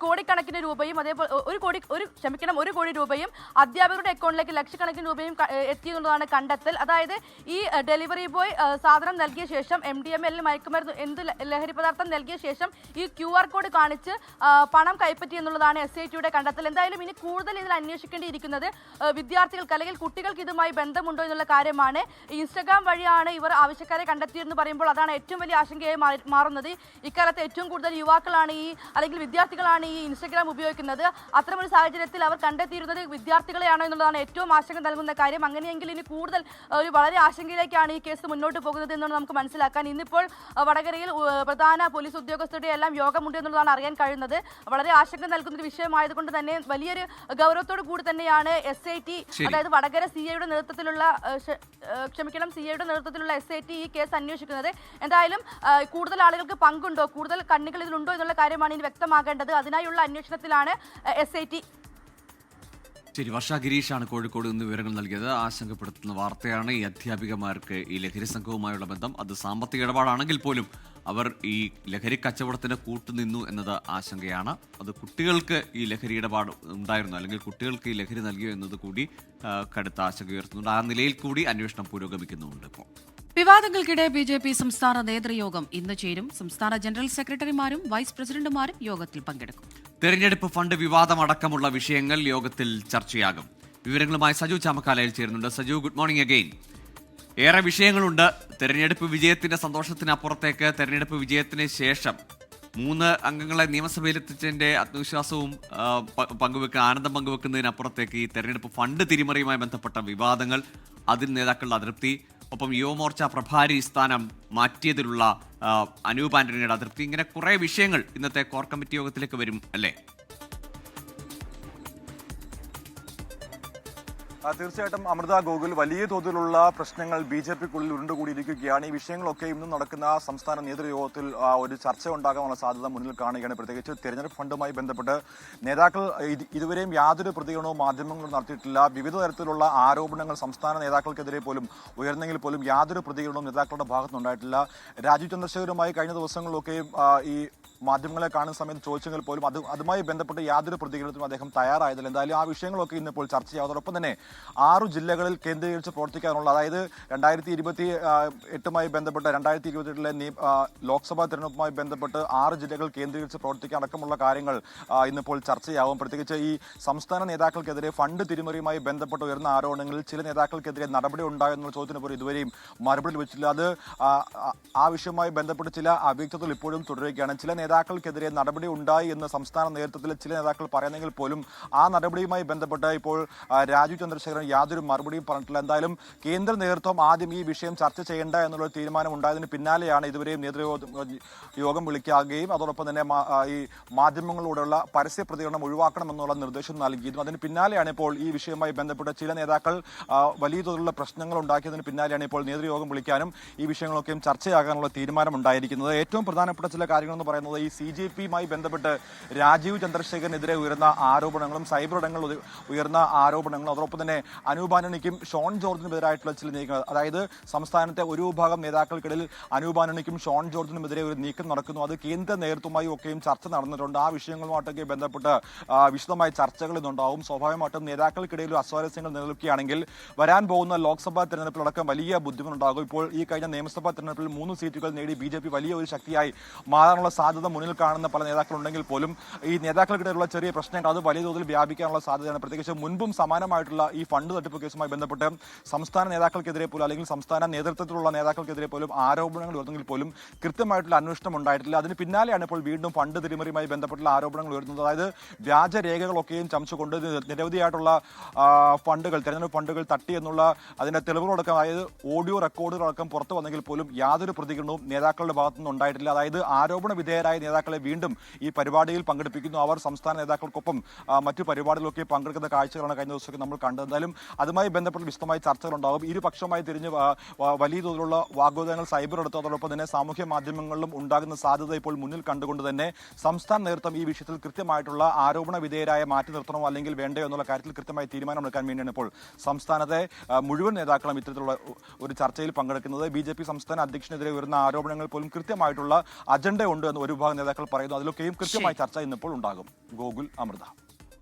S6: കോടിക്കണക്കിന് രൂപയും അതേപോലെ 1 കോടി രൂപയും അധ്യാപകരുടെ അക്കൗണ്ടിലേക്ക് ലക്ഷക്കണക്കിന് രൂപയും എത്തിയെന്നുള്ളതാണ് കണ്ടെത്തൽ. അതായത് ഈ ഡെലിവറി ബോയ് സാധനം നൽകിയ ശേഷം MDMA അല്ലെങ്കിൽ മയക്കുമരുന്ന് എന്ത് ലഹരി പദാർത്ഥം നൽകിയ ശേഷം ഈ QR കോഡ് കാണിച്ച് പണം കൈപ്പറ്റി എന്നുള്ളതാണ് SITയുടെ കണ്ടെത്തൽ. എന്തായാലും ഇനി കൂടുതൽ ഇതിൽ അന്വേഷിക്കേണ്ടിയിരിക്കുന്നത് വിദ്യാർത്ഥികൾക്ക് അല്ലെങ്കിൽ കുട്ടികൾക്ക് ഇതുമായി ബന്ധമുണ്ടോ എന്നുള്ള കാര്യമാണ്. ഇൻസ്റ്റഗ്രാം വഴിയാണ് ഇവർ ആവശ്യക്കാരെ കണ്ടെത്തിയെന്ന് പറയുമ്പോൾ അതാണ് ഏറ്റവും വലിയ ആശങ്കയായി മാറുന്നത്. ഇക്കാലത്ത് ഏറ്റവും കൂടുതൽ യുവാക്കളാണ് അല്ലെങ്കിൽ വിദ്യാർത്ഥികളാണ് ഈ ഇൻസ്റ്റഗ്രാം ഉപയോഗിക്കുന്നത്. അത്തരമൊരു സാഹചര്യത്തിൽ അവർ കണ്ടെത്തിയിരുന്നത് വിദ്യാർത്ഥികളെയാണോ എന്നുള്ളതാണ് ഏറ്റവും ആശങ്ക നൽകുന്ന കാര്യം. അങ്ങനെയെങ്കിൽ ഇനി കൂടുതൽ വളരെ ആശങ്കയിലേക്കാണ് ഈ കേസ് മുന്നോട്ട് പോകുന്നത് എന്നാണ് നമുക്ക് മനസ്സിലാക്കാൻ. ഇന്നിപ്പോൾ വടകരയിൽ പ്രധാന പോലീസ് ഉദ്യോഗസ്ഥരുടെ എല്ലാം യോഗമുണ്ട് എന്നുള്ളതാണ് അറിയാൻ കഴിയുന്നത്. വളരെ ആശങ്ക നൽകുന്ന ഒരു വിഷയമായതുകൊണ്ട് തന്നെ വലിയൊരു ഗൗരവത്തോടു കൂടി തന്നെയാണ് SIT, അതായത് വടകര CIയുടെ നേതൃത്വത്തിലുള്ള SIT ഈ കേസ് അന്വേഷിക്കുന്നത്. എന്തായാലും കൂടുതൽ ആളുകൾക്ക് പങ്കുണ്ടോ, കൂടുതൽ കണ്ണികൾ ഇതിലുണ്ടോ എന്നുള്ള കാര്യമാണ് ഇനി വ്യക്തമാകേണ്ടത്. അതിനായുള്ള അന്വേഷണത്തിലാണ് SIT.
S2: ശരി, വർഷ ഗിരീഷാണ് കോഴിക്കോട് നിന്ന് വിവരങ്ങൾ നൽകിയത്. ആശങ്കപ്പെടുത്തുന്ന വാർത്തയാണ് ഈ അധ്യാപികമാർക്ക് ഈ ലഹരി സംഘവുമായുള്ള ബന്ധം. അത് സാമ്പത്തിക ഇടപാടാണെങ്കിൽ പോലും അവർ ഈ ലഹരി കച്ചവടത്തിന് കൂട്ടുനിന്നു എന്നത് ആശങ്കയാണ്. അത് കുട്ടികൾക്ക് ഈ ലഹരി ഇടപാട് ഉണ്ടായിരുന്നു അല്ലെങ്കിൽ കുട്ടികൾക്ക് ഈ ലഹരി നൽകിയോ എന്നത് കൂടി കടുത്ത ആശങ്ക ഉയർത്തുന്നുണ്ട്. ആ നിലയിൽ കൂടി അന്വേഷണം പുരോഗമിക്കുന്നുണ്ട്. ഇപ്പോൾ
S1: വിവാദങ്ങൾക്കിടെ BJP സംസ്ഥാന നേതൃയോഗം ഇന്ന് ചേരും. സംസ്ഥാന ജനറൽ സെക്രട്ടറിമാരും വൈസ് പ്രസിഡന്റുമാരും യോഗത്തിൽ പങ്കെടുക്കും.
S2: തെരഞ്ഞെടുപ്പ് ഫണ്ട് വിവാദമടക്കമുള്ള വിഷയങ്ങൾ യോഗത്തിൽ ചർച്ചയാകും. വിവരങ്ങളുമായി സജു ചാമക്കാലയിൽ ചേരുന്നുണ്ട്. Saju, good morning again. ഏറെ വിഷയങ്ങളുണ്ട്. തെരഞ്ഞെടുപ്പ് വിജയത്തിന്റെ സന്തോഷത്തിനപ്പുറത്തേക്ക് തെരഞ്ഞെടുപ്പ് വിജയത്തിന് ശേഷം 3 അംഗങ്ങളെ നിയമസഭയിലെത്തിച്ചതിന്റെ ആത്മവിശ്വാസവും ആനന്ദം പങ്കുവെക്കുന്നതിനപ്പുറത്തേക്ക് ഈ തെരഞ്ഞെടുപ്പ് ഫണ്ട് തിരിമറിയുമായി ബന്ധപ്പെട്ട വിവാദങ്ങൾ, അതിൽ നേതാക്കളുടെ അതൃപ്തി, ഒപ്പം യുവമോർച്ച പ്രഭാരി സ്ഥാനം മാറ്റിയതിലുള്ള അനൂപ് ആന്റണിയുടെ അതൃപ്തി, ഇങ്ങനെ കുറേ വിഷയങ്ങൾ ഇന്നത്തെ കോർ കമ്മിറ്റി യോഗത്തിലേക്ക് വരും അല്ലേ?
S5: തീർച്ചയായിട്ടും അമൃത, ഗോകുൽ, വലിയ തോതിലുള്ള പ്രശ്നങ്ങൾ BJPക്കുള്ളിൽ ഉരുണ്ടുകൂടിയിരിക്കുകയാണ്. ഈ വിഷയങ്ങളൊക്കെ ഇന്നും നടക്കുന്ന സംസ്ഥാന നേതൃയോഗത്തിൽ ഒരു ചർച്ച ഉണ്ടാകാനുള്ള സാധ്യത മുന്നിൽ കാണുകയാണ്. പ്രത്യേകിച്ച് തെരഞ്ഞെടുപ്പ് ഫണ്ടുമായി ബന്ധപ്പെട്ട് നേതാക്കൾ ഇതുവരെയും യാതൊരു പ്രതികരണവും മാധ്യമങ്ങളും നടത്തിയിട്ടില്ല. വിവിധ തരത്തിലുള്ള ആരോപണങ്ങൾ സംസ്ഥാന നേതാക്കൾക്കെതിരെ പോലും ഉയർന്നെങ്കിൽ പോലും യാതൊരു പ്രതികരണവും നേതാക്കളുടെ ഭാഗത്തുനിന്നുണ്ടായിട്ടില്ല. രാജീവ് ചന്ദ്രശേഖരുമായി കഴിഞ്ഞ ദിവസങ്ങളിലൊക്കെയും ഈ മാധ്യമങ്ങളെ കാണുന്ന സമയത്ത് ചോദിച്ചെങ്കിൽ പോലും അതുമായി ബന്ധപ്പെട്ട് യാതൊരു പ്രതികരണത്തിനും അദ്ദേഹം തയ്യാറായതില്ല. എന്തായാലും ആ വിഷയങ്ങളൊക്കെ ഇന്നിപ്പോൾ ചർച്ച ചെയ്യാം. അതോടൊപ്പം തന്നെ 6 ജില്ലകളിൽ കേന്ദ്രീകരിച്ച് പ്രവർത്തിക്കാനുള്ള, അതായത് 2028മായി ബന്ധപ്പെട്ട് 2028ലെ ലോക്സഭാ തെരഞ്ഞെടുപ്പുമായി ബന്ധപ്പെട്ട് 6 ജില്ലകൾ കേന്ദ്രീകരിച്ച് പ്രവർത്തിക്കാൻ അടക്കമുള്ള കാര്യങ്ങൾ ഇന്നിപ്പോൾ ചർച്ചയാവും. പ്രത്യേകിച്ച് ഈ സംസ്ഥാന നേതാക്കൾക്കെതിരെ ഫണ്ട് തിരിമറിയുമായി ബന്ധപ്പെട്ട് ഉയർന്ന ആരോപണങ്ങളിൽ ചില നേതാക്കൾക്കെതിരെ നടപടി ഉണ്ടായെന്നുള്ള ചോദ്യത്തിന് പോലും ഇതുവരെയും മറുപടി ലഭിച്ചില്ല. അത് ആ വിഷയവുമായി ബന്ധപ്പെട്ട് ചില അവ്യക്തതകൾ ഇപ്പോഴും തുടരുകയാണ്. ചില നേതാക്കൾക്കെതിരെ നടപടി ഉണ്ടായി എന്ന് സംസ്ഥാന നേതൃത്വത്തിൽ ചില നേതാക്കൾ പറയുന്നെങ്കിൽ പോലും ആ നടപടിയുമായി ബന്ധപ്പെട്ട് ഇപ്പോൾ രാജീവ് ചന്ദ്രശേഖരൻ യാതൊരു മറുപടിയും പറഞ്ഞിട്ടില്ല. എന്തായാലും കേന്ദ്ര നേതൃത്വം ആദ്യം ഈ വിഷയം ചർച്ച ചെയ്യേണ്ട എന്നുള്ള തീരുമാനം ഉണ്ടായതിന് പിന്നാലെയാണ് ഇതുവരെയും നേതൃയോഗം വിളിക്കുകയും അതോടൊപ്പം തന്നെ ഈ മാധ്യമങ്ങളിലൂടെയുള്ള പരസ്യ പ്രതികരണം ഒഴിവാക്കണമെന്നുള്ള നിർദ്ദേശം നൽകിയതും. അതിന് പിന്നാലെയാണ് ഇപ്പോൾ ഈ വിഷയവുമായി ബന്ധപ്പെട്ട് ചില നേതാക്കൾ വലിയ തോതിലുള്ള പ്രശ്നങ്ങൾ ഉണ്ടാക്കിയതിന് പിന്നാലെയാണ് ഇപ്പോൾ നേതൃയോഗം വിളിക്കാനും ഈ വിഷയങ്ങളൊക്കെയും ചർച്ചയാകാനുള്ള തീരുമാനം ഉണ്ടായിരിക്കുന്നത്. ഏറ്റവും പ്രധാനപ്പെട്ട ചില കാര്യങ്ങളെന്ന് പറയുന്നത് ഈ CJPയുമായി ബന്ധപ്പെട്ട് രാജീവ് ചന്ദ്രശേഖരനെതിരെ ഉയർന്ന ആരോപണങ്ങളും സൈബർ ഇടങ്ങളിൽ ഉയർന്ന ആരോപണങ്ങളും അതോടൊപ്പം തന്നെ അനൂപ് ആന്റണിക്കും ഷോൺ ജോർജിനുമെതിരായിട്ടുള്ള ചില നീക്കങ്ങൾ, അതായത് സംസ്ഥാനത്തെ ഒരു വിഭാഗം നേതാക്കൾക്കിടയിൽ അനൂപ് ആന്റണിക്കും ഷോൺ ജോർജിനുമെതിരെ ഒരു നീക്കം നടക്കുന്നു. അത് കേന്ദ്ര നേതൃത്വമായി ഒക്കെയും ചർച്ച നടന്നിട്ടുണ്ട്. ആ വിഷയങ്ങളുമായിട്ടൊക്കെ ബന്ധപ്പെട്ട് വിശദമായ ചർച്ചകൾ ഇന്നുണ്ടാവും. സ്വാഭാവികമായിട്ടും നേതാക്കൾക്കിടയിൽ അസ്വാരസ്യങ്ങൾ നിലനിൽക്കുകയാണെങ്കിൽ വരാൻ പോകുന്ന ലോക്സഭാ തെരഞ്ഞെടുപ്പിലടക്കം വലിയ ബുദ്ധിമുട്ടുണ്ടാകും. ഇപ്പോൾ ഈ കഴിഞ്ഞ നിയമസഭാ തെരഞ്ഞെടുപ്പിൽ 3 സീറ്റുകൾ നേടി BJP വലിയ ഒരു ശക്തിയായി മാറാനുള്ള സാധ്യത മുന്നിൽ കാണുന്ന പല നേതാക്കളുണ്ടെങ്കിൽ പോലും ഈ നേതാക്കൾക്കിടയിലുള്ള ചെറിയ പ്രശ്നങ്ങൾ അത് വലിയ തോതിൽ വ്യാപിക്കാനുള്ള സാധ്യതയാണ്. പ്രത്യേകിച്ച് മുൻപും സമാനമായിട്ടുള്ള ഈ ഫണ്ട് തട്ടിപ്പ് കേസുമായി ബന്ധപ്പെട്ട് സംസ്ഥാന നേതാക്കൾക്കെതിരെ പോലും അല്ലെങ്കിൽ സംസ്ഥാന നേതൃത്വത്തിലുള്ള നേതാക്കൾക്കെതിരെ പോലും ആരോപണങ്ങൾ ഉയർന്നെങ്കിൽ പോലും കൃത്യമായിട്ടുള്ള അന്വേഷണം ഉണ്ടായിട്ടില്ല. അതിന് പിന്നാലെയാണ് ഇപ്പോൾ വീണ്ടും ഫണ്ട് തിരിമറിയുമായി ബന്ധപ്പെട്ടുള്ള ആരോപണങ്ങൾ ഉയർന്നത്. അതായത് വ്യാജരേഖകളൊക്കെയും ചമച്ചുകൊണ്ട് നിരവധിയായിട്ടുള്ള ഫണ്ടുകൾ, തെരഞ്ഞെടുപ്പ് ഫണ്ടുകൾ തട്ടി എന്നുള്ള അതിന്റെ തെളിവുകളടക്കം, അതായത് ഓഡിയോ റെക്കോർഡുകളടക്കം പുറത്തു വന്നെങ്കിൽ പോലും യാതൊരു പ്രതികരണവും നേതാക്കളുടെ ഭാഗത്തുനിന്ന് ഉണ്ടായിട്ടില്ല. അതായത് ആരോപണ വിധേയരായ നേതാക്കളെ വീണ്ടും ഈ പരിപാടിയിൽ പങ്കെടുപ്പിക്കുന്നു. അവർ സംസ്ഥാന നേതാക്കൾക്കൊപ്പം മറ്റു പരിപാടികളൊക്കെ പങ്കെടുക്കുന്ന കാഴ്ചകളാണ് കഴിഞ്ഞ ദിവസമൊക്കെ നമ്മൾ കണ്ടത്. എന്തായാലും അതുമായി ബന്ധപ്പെട്ട് വിശദമായ ചർച്ചകളുണ്ടാകും. ഇരുപക്ഷമായി തിരിഞ്ഞ് വലിയ തോതിലുള്ള വാഗ്വാദങ്ങൾ സൈബർ എടുത്തു അതോടൊപ്പം തന്നെ സാമൂഹ്യ മാധ്യമങ്ങളിലും ഉണ്ടാകുന്ന സാധ്യത ഇപ്പോൾ മുന്നിൽ കണ്ടുകൊണ്ട് തന്നെ സംസ്ഥാന നേതൃത്വം ഈ വിഷയത്തിൽ കൃത്യമായിട്ടുള്ള ആരോപണ വിധേയരായ മാറ്റി നിർത്തണമോ അല്ലെങ്കിൽ വേണ്ടയോ എന്നുള്ള കാര്യത്തിൽ കൃത്യമായി തീരുമാനമെടുക്കാൻ വേണ്ടിയാണ് ഇപ്പോൾ സംസ്ഥാനത്തെ മുഴുവൻ നേതാക്കളും ഇത്തരത്തിലുള്ള ഒരു ചർച്ചയിൽ പങ്കെടുക്കുന്നത്. BJP സംസ്ഥാന അധ്യക്ഷനെതിരെ ഉയർന്ന ആരോപണങ്ങൾ പോലും കൃത്യമായിട്ടുള്ള അജണ്ട ഉണ്ട് എന്ന് ഒരു വിഭാഗം നേതാക്കൾ പറയുന്നു. അതിലൊക്കെയും കൃത്യമായ ചർച്ച ഇന്നിപ്പോൾ ഉണ്ടാകും. ഗോകുൽ, അമൃത.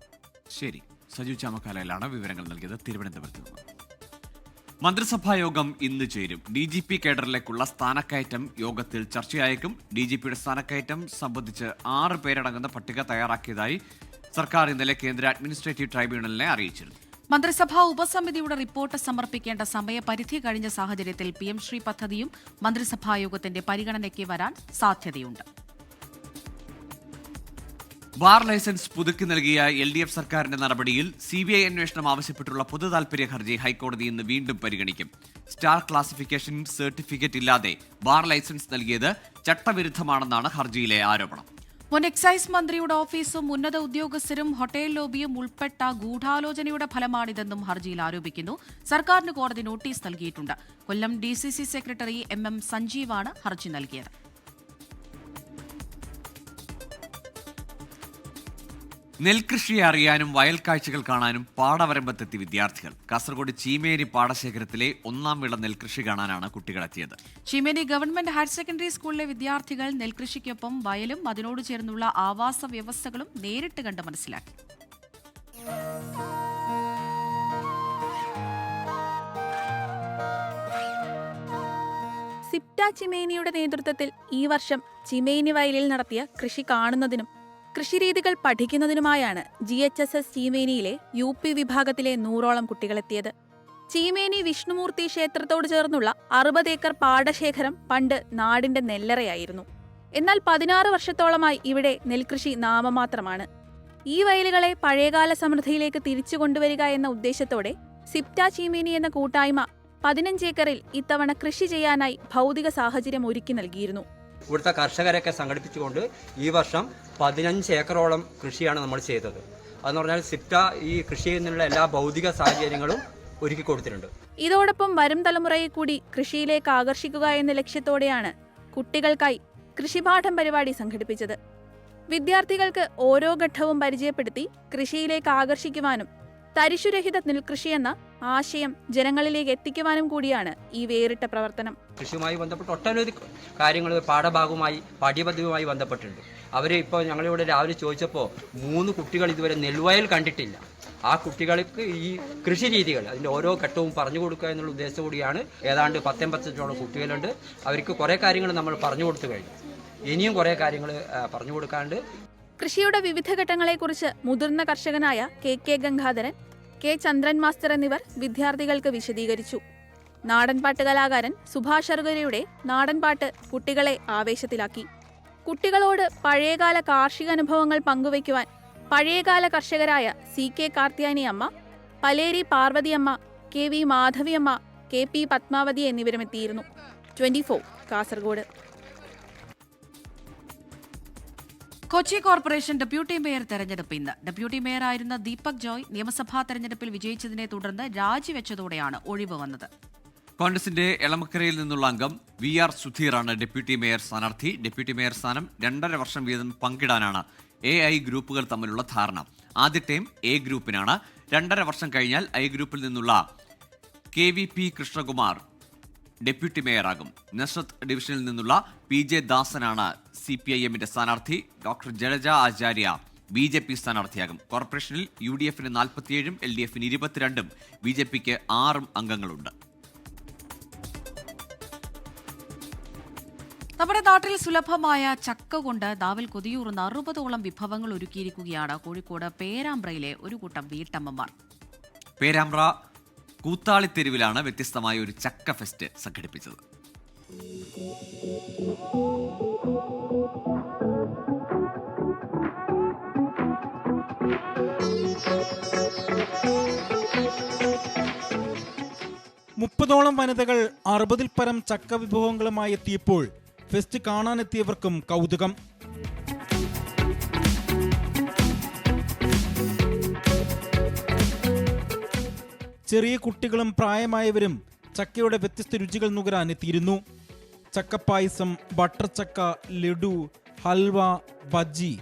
S2: ശരി, സജു ചാമക്കാലയിലാണ് വിവരങ്ങൾ നൽകിയത് തിരുവനന്തപുരത്ത് നിന്ന്. മന്ത്രിസഭാ യോഗം ഇന്ന് ചേരും. DGP കേഡറിലേക്കുള്ള സ്ഥാനക്കയറ്റം യോഗത്തിൽ ചർച്ചയായേക്കും. DGPയുടെ സ്ഥാനക്കയറ്റം സംബന്ധിച്ച് 6 പേരടങ്ങുന്ന പട്ടിക തയ്യാറാക്കിയതായി സർക്കാർ ഇന്നലെ കേന്ദ്ര അഡ്മിനിസ്ട്രേറ്റീവ് ട്രൈബ്യൂണലിനെ അറിയിച്ചിരുന്നു.
S1: മന്ത്രിസഭാ ഉപസമിതിയുടെ റിപ്പോർട്ട് സമർപ്പിക്കേണ്ട സമയപരിധി കഴിഞ്ഞ സാഹചര്യത്തിൽ PM ശ്രീ പദ്ധതിയും മന്ത്രിസഭായോഗത്തിന്റെ പരിഗണനയ്ക്ക് വരാൻ സാധ്യതയുണ്ട്.
S2: ബാർ ലൈസൻസ് പുതുക്കി നൽകിയ LDF സർക്കാരിന്റെ നടപടിയിൽ CBI അന്വേഷണം ആവശ്യപ്പെട്ടുള്ള പൊതു താൽപര്യ ഹർജി ഹൈക്കോടതി ഇന്ന് വീണ്ടും പരിഗണിക്കും. സ്റ്റാർ ക്ലാസിഫിക്കേഷൻ സർട്ടിഫിക്കറ്റ് ഇല്ലാതെ ബാർ ലൈസൻസ് നൽകിയത് ചട്ടവിരുദ്ധമാണെന്നാണ് ഹർജിയിലെ ആരോപണം.
S1: മുൻ എക്സൈസ് മന്ത്രിയുടെ ഓഫീസും ഉന്നത ഉദ്യോഗസ്ഥരും ഹോട്ടൽ ലോബിയും ഉൾപ്പെട്ട ഗൂഢാലോചനയുടെ ഫലമാണിതെന്നും ഹർജിയിൽ ആരോപിക്കുന്നു. സർക്കാരിന് കോടതി നോട്ടീസ് നൽകിയിട്ടുണ്ട്. കൊല്ലം DCC സെക്രട്ടറി MM സഞ്ജീവാണ് ഹർജി നൽകിയത്.
S2: നെൽകൃഷിയെ അറിയാനും വയൽ കാഴ്ചകൾ കാണാനും പാടവരമ്പത്തെത്തി വിദ്യാർത്ഥികൾ. കാസർഗോഡ് ചീമേനി പാടശേഖരത്തിലെ 1ാം വിള നെൽകൃഷി കാണാനാണ് കുട്ടികളെത്തിയത്.
S1: ചീമേനി ഗവൺമെന്റ് ഹയർ സെക്കൻഡറി സ്കൂളിലെ വിദ്യാർത്ഥികൾ നെൽകൃഷിക്കൊപ്പം വയലും അതിനോട് ചേർന്നുള്ള ആവാസ വ്യവസ്ഥകളും നേരിട്ട് കണ്ട് മനസ്സിലാക്കി.
S7: സിപ്റ്റ ചിമേനിയുടെ നേതൃത്വത്തിൽ ഈ വർഷം ചിമേനി വയലിൽ നടത്തിയ കൃഷി കാണുന്നതിനും കൃഷിരീതികൾ പഠിക്കുന്നതിനുമായാണ് GHSS ചീമേനിയിലെ UP വിഭാഗത്തിലെ 100ഓളം കുട്ടികളെത്തിയത്. ചീമേനി വിഷ്ണുമൂർത്തി ക്ഷേത്രത്തോട് ചേർന്നുള്ള 60 ഏക്കർ പാടശേഖരം പണ്ട് നാടിന്റെ നെല്ലറയായിരുന്നു. എന്നാൽ 16 വർഷത്തോളമായി ഇവിടെ നെൽകൃഷി നാമമാത്രമാണ്. ഈ വയലുകളെ പഴയകാല സമൃദ്ധിയിലേക്ക് തിരിച്ചു കൊണ്ടുവരിക എന്ന ഉദ്ദേശത്തോടെ സിപ്റ്റ ചീമേനി എന്ന കൂട്ടായ്മ 15 ഏക്കറിൽ ഇത്തവണ കൃഷി ചെയ്യാനായി ഭൗതിക സാഹചര്യം ഒരുക്കി നൽകിയിരുന്നു.
S8: ഇവിടുത്തെ കർഷകരൊക്കെ സംഘടിപ്പിച്ചുകൊണ്ട് ഈ വർഷം 15 ഏക്കറോളം കൃഷിയാണ് നമ്മൾ ചെയ്തത്. അതെന്ന് പറഞ്ഞാൽ സിപ്റ്റ ഈ കൃഷി ചെയ്യുന്നതിനുള്ള എല്ലാ ഭൗതിക സാഹചര്യങ്ങളും ഒരുക്കി കൊടുത്തിട്ടുണ്ട്.
S7: ഇതോടൊപ്പം വരും തലമുറയെ കൂടി കൃഷിയിലേക്ക് ആകർഷിക്കുക എന്ന ലക്ഷ്യത്തോടെയാണ് കുട്ടികൾക്കായി കൃഷിപാഠം പരിപാടി സംഘടിപ്പിച്ചത്. വിദ്യാർത്ഥികൾക്ക് ഓരോ ഘട്ടവും പരിചയപ്പെടുത്തി കൃഷിയിലേക്ക് ആകർഷിക്കുവാനും തരിശുരഹിത നെൽകൃഷിയെന്ന ആശയം ജനങ്ങളിലേക്ക് എത്തിക്കുവാനും കൂടിയാണ് ഈ വേറിട്ട പ്രവർത്തനം.
S8: കൃഷിയുമായി ബന്ധപ്പെട്ട് ഒട്ടനവധി കാര്യങ്ങൾ പാഠഭാഗവുമായി പാഠ്യപദ്ധതിയുമായി ബന്ധപ്പെട്ടിട്ടുണ്ട്. അവർ ഇപ്പോൾ ഞങ്ങളിവിടെ രാവിലെ ചോദിച്ചപ്പോൾ 3 കുട്ടികൾ ഇതുവരെ നെൽവയൽ കണ്ടിട്ടില്ല. ആ കുട്ടികൾക്ക് ഈ കൃഷി രീതികൾ അതിൻ്റെ ഓരോ ഘട്ടവും പറഞ്ഞു കൊടുക്കുക എന്നുള്ള ഉദ്ദേശത്തോടെയാണ് ഏതാണ്ട് 10-15 കുട്ടികളുണ്ട്. അവർക്ക് കുറേ കാര്യങ്ങൾ നമ്മൾ പറഞ്ഞു കൊടുത്തു കഴിഞ്ഞു. ഇനിയും കുറേ കാര്യങ്ങൾ പറഞ്ഞു കൊടുക്കാണ്ട്.
S7: കൃഷിയുടെ വിവിധ ഘട്ടങ്ങളെക്കുറിച്ച് മുതിർന്ന കർഷകനായ KK ഗംഗാധരൻ, K ചന്ദ്രൻ മാസ്റ്റർ എന്നിവർ വിദ്യാർത്ഥികൾക്ക് വിശദീകരിച്ചു. നാടൻപാട്ട് കലാകാരൻ സുഭാഷ് ശർഗരയുടെ നാടൻപാട്ട് കുട്ടികളെ ആവേശത്തിലാക്കി. കുട്ടികളോട് പഴയകാല കാർഷിക അനുഭവങ്ങൾ പങ്കുവയ്ക്കുവാൻ പഴയകാല കർഷകരായ CK കാർത്തിയാനി അമ്മ, പലേരി പാർവതിയമ്മ, KV മാധവിയമ്മ, KP പത്മാവതി എന്നിവരുമെത്തിയിരുന്നു. 24 Kasaragod.
S1: Kochi corporation deputy mayor തെരഞ്ഞെടുപ്പ് ഇന്ന്. ഡെപ്യൂട്ടി മേയറായിരുന്ന ദീപക് ജോയ് നിയമസഭാ തെരഞ്ഞെടുപ്പിൽ വിജയിച്ചതിനെ തുടർന്ന് രാജിവെച്ചതോടെയാണ് ഒഴിവ് വന്നത്.
S2: കോൺഗ്രസിന്റെ എളമക്കരയിൽ നിന്നുള്ള അംഗം VR സുധീറാണ് ഡെപ്യൂട്ടി മേയർ സ്ഥാനാർത്ഥി. ഡെപ്യൂട്ടി മേയർ സ്ഥാനം 2.5 വർഷം വീതം പങ്കിടാനാണ് AI ഗ്രൂപ്പുകൾ തമ്മിലുള്ള ധാരണ. ആദ്യ ടൈം A ഗ്രൂപ്പിനാണ്. 2.5 വർഷം കഴിഞ്ഞാൽ I ഗ്രൂപ്പിൽ നിന്നുള്ള KVP കൃഷ്ണകുമാർ ഡെപ്യൂട്ടി മേയറാകും. നസ്രത്ത് ഡിവിഷനിൽ നിന്നുള്ള PJ ദാസനാണ് CPIMന്റെ സ്ഥാനാർത്ഥി. ഡോക്ടർ ജലജ ആചാര്യ BJP സ്ഥാനാർത്ഥിയാകും. കോർപ്പറേഷനിൽ UDFന് 47, LDFന് 22, BJPക്ക് 6 അംഗങ്ങളുണ്ട്.
S1: നമ്മുടെ നാട്ടിൽ സുലഭമായ ചക്ക കൊണ്ട് നാവിൽ കൊതിയൂറുന്ന 60ഓളം വിഭവങ്ങൾ ഒരുക്കിയിരിക്കുകയാണ് കോഴിക്കോട് പേരാമ്പ്രയിലെ ഒരു കൂട്ടം വീട്ടമ്മമാർ.
S2: പേരാമ്പ്ര കൂത്താളിത്തെരുവിലാണ് വ്യത്യസ്തമായ ഒരു ചക്ക ഫെസ്റ്റ് സംഘടിപ്പിച്ചത്.
S9: മുപ്പതോളം വനിതകൾ 60-ൽ പരം ചക്ക വിഭവങ്ങളുമായി എത്തിയപ്പോൾ ഫെസ്റ്റ് കാണാനെത്തിയവർക്കും കൗതുകം. ചെറിയ കുട്ടികളും പ്രായമായവരും ചക്കയുടെ വ്യത്യസ്ത രുചികൾ നുകരാൻ എത്തിയിരുന്നു. ചക്കപ്പായസം, ബട്ടർ ചക്ക, ലഡു, ഹൽവ, ബജ്ജി,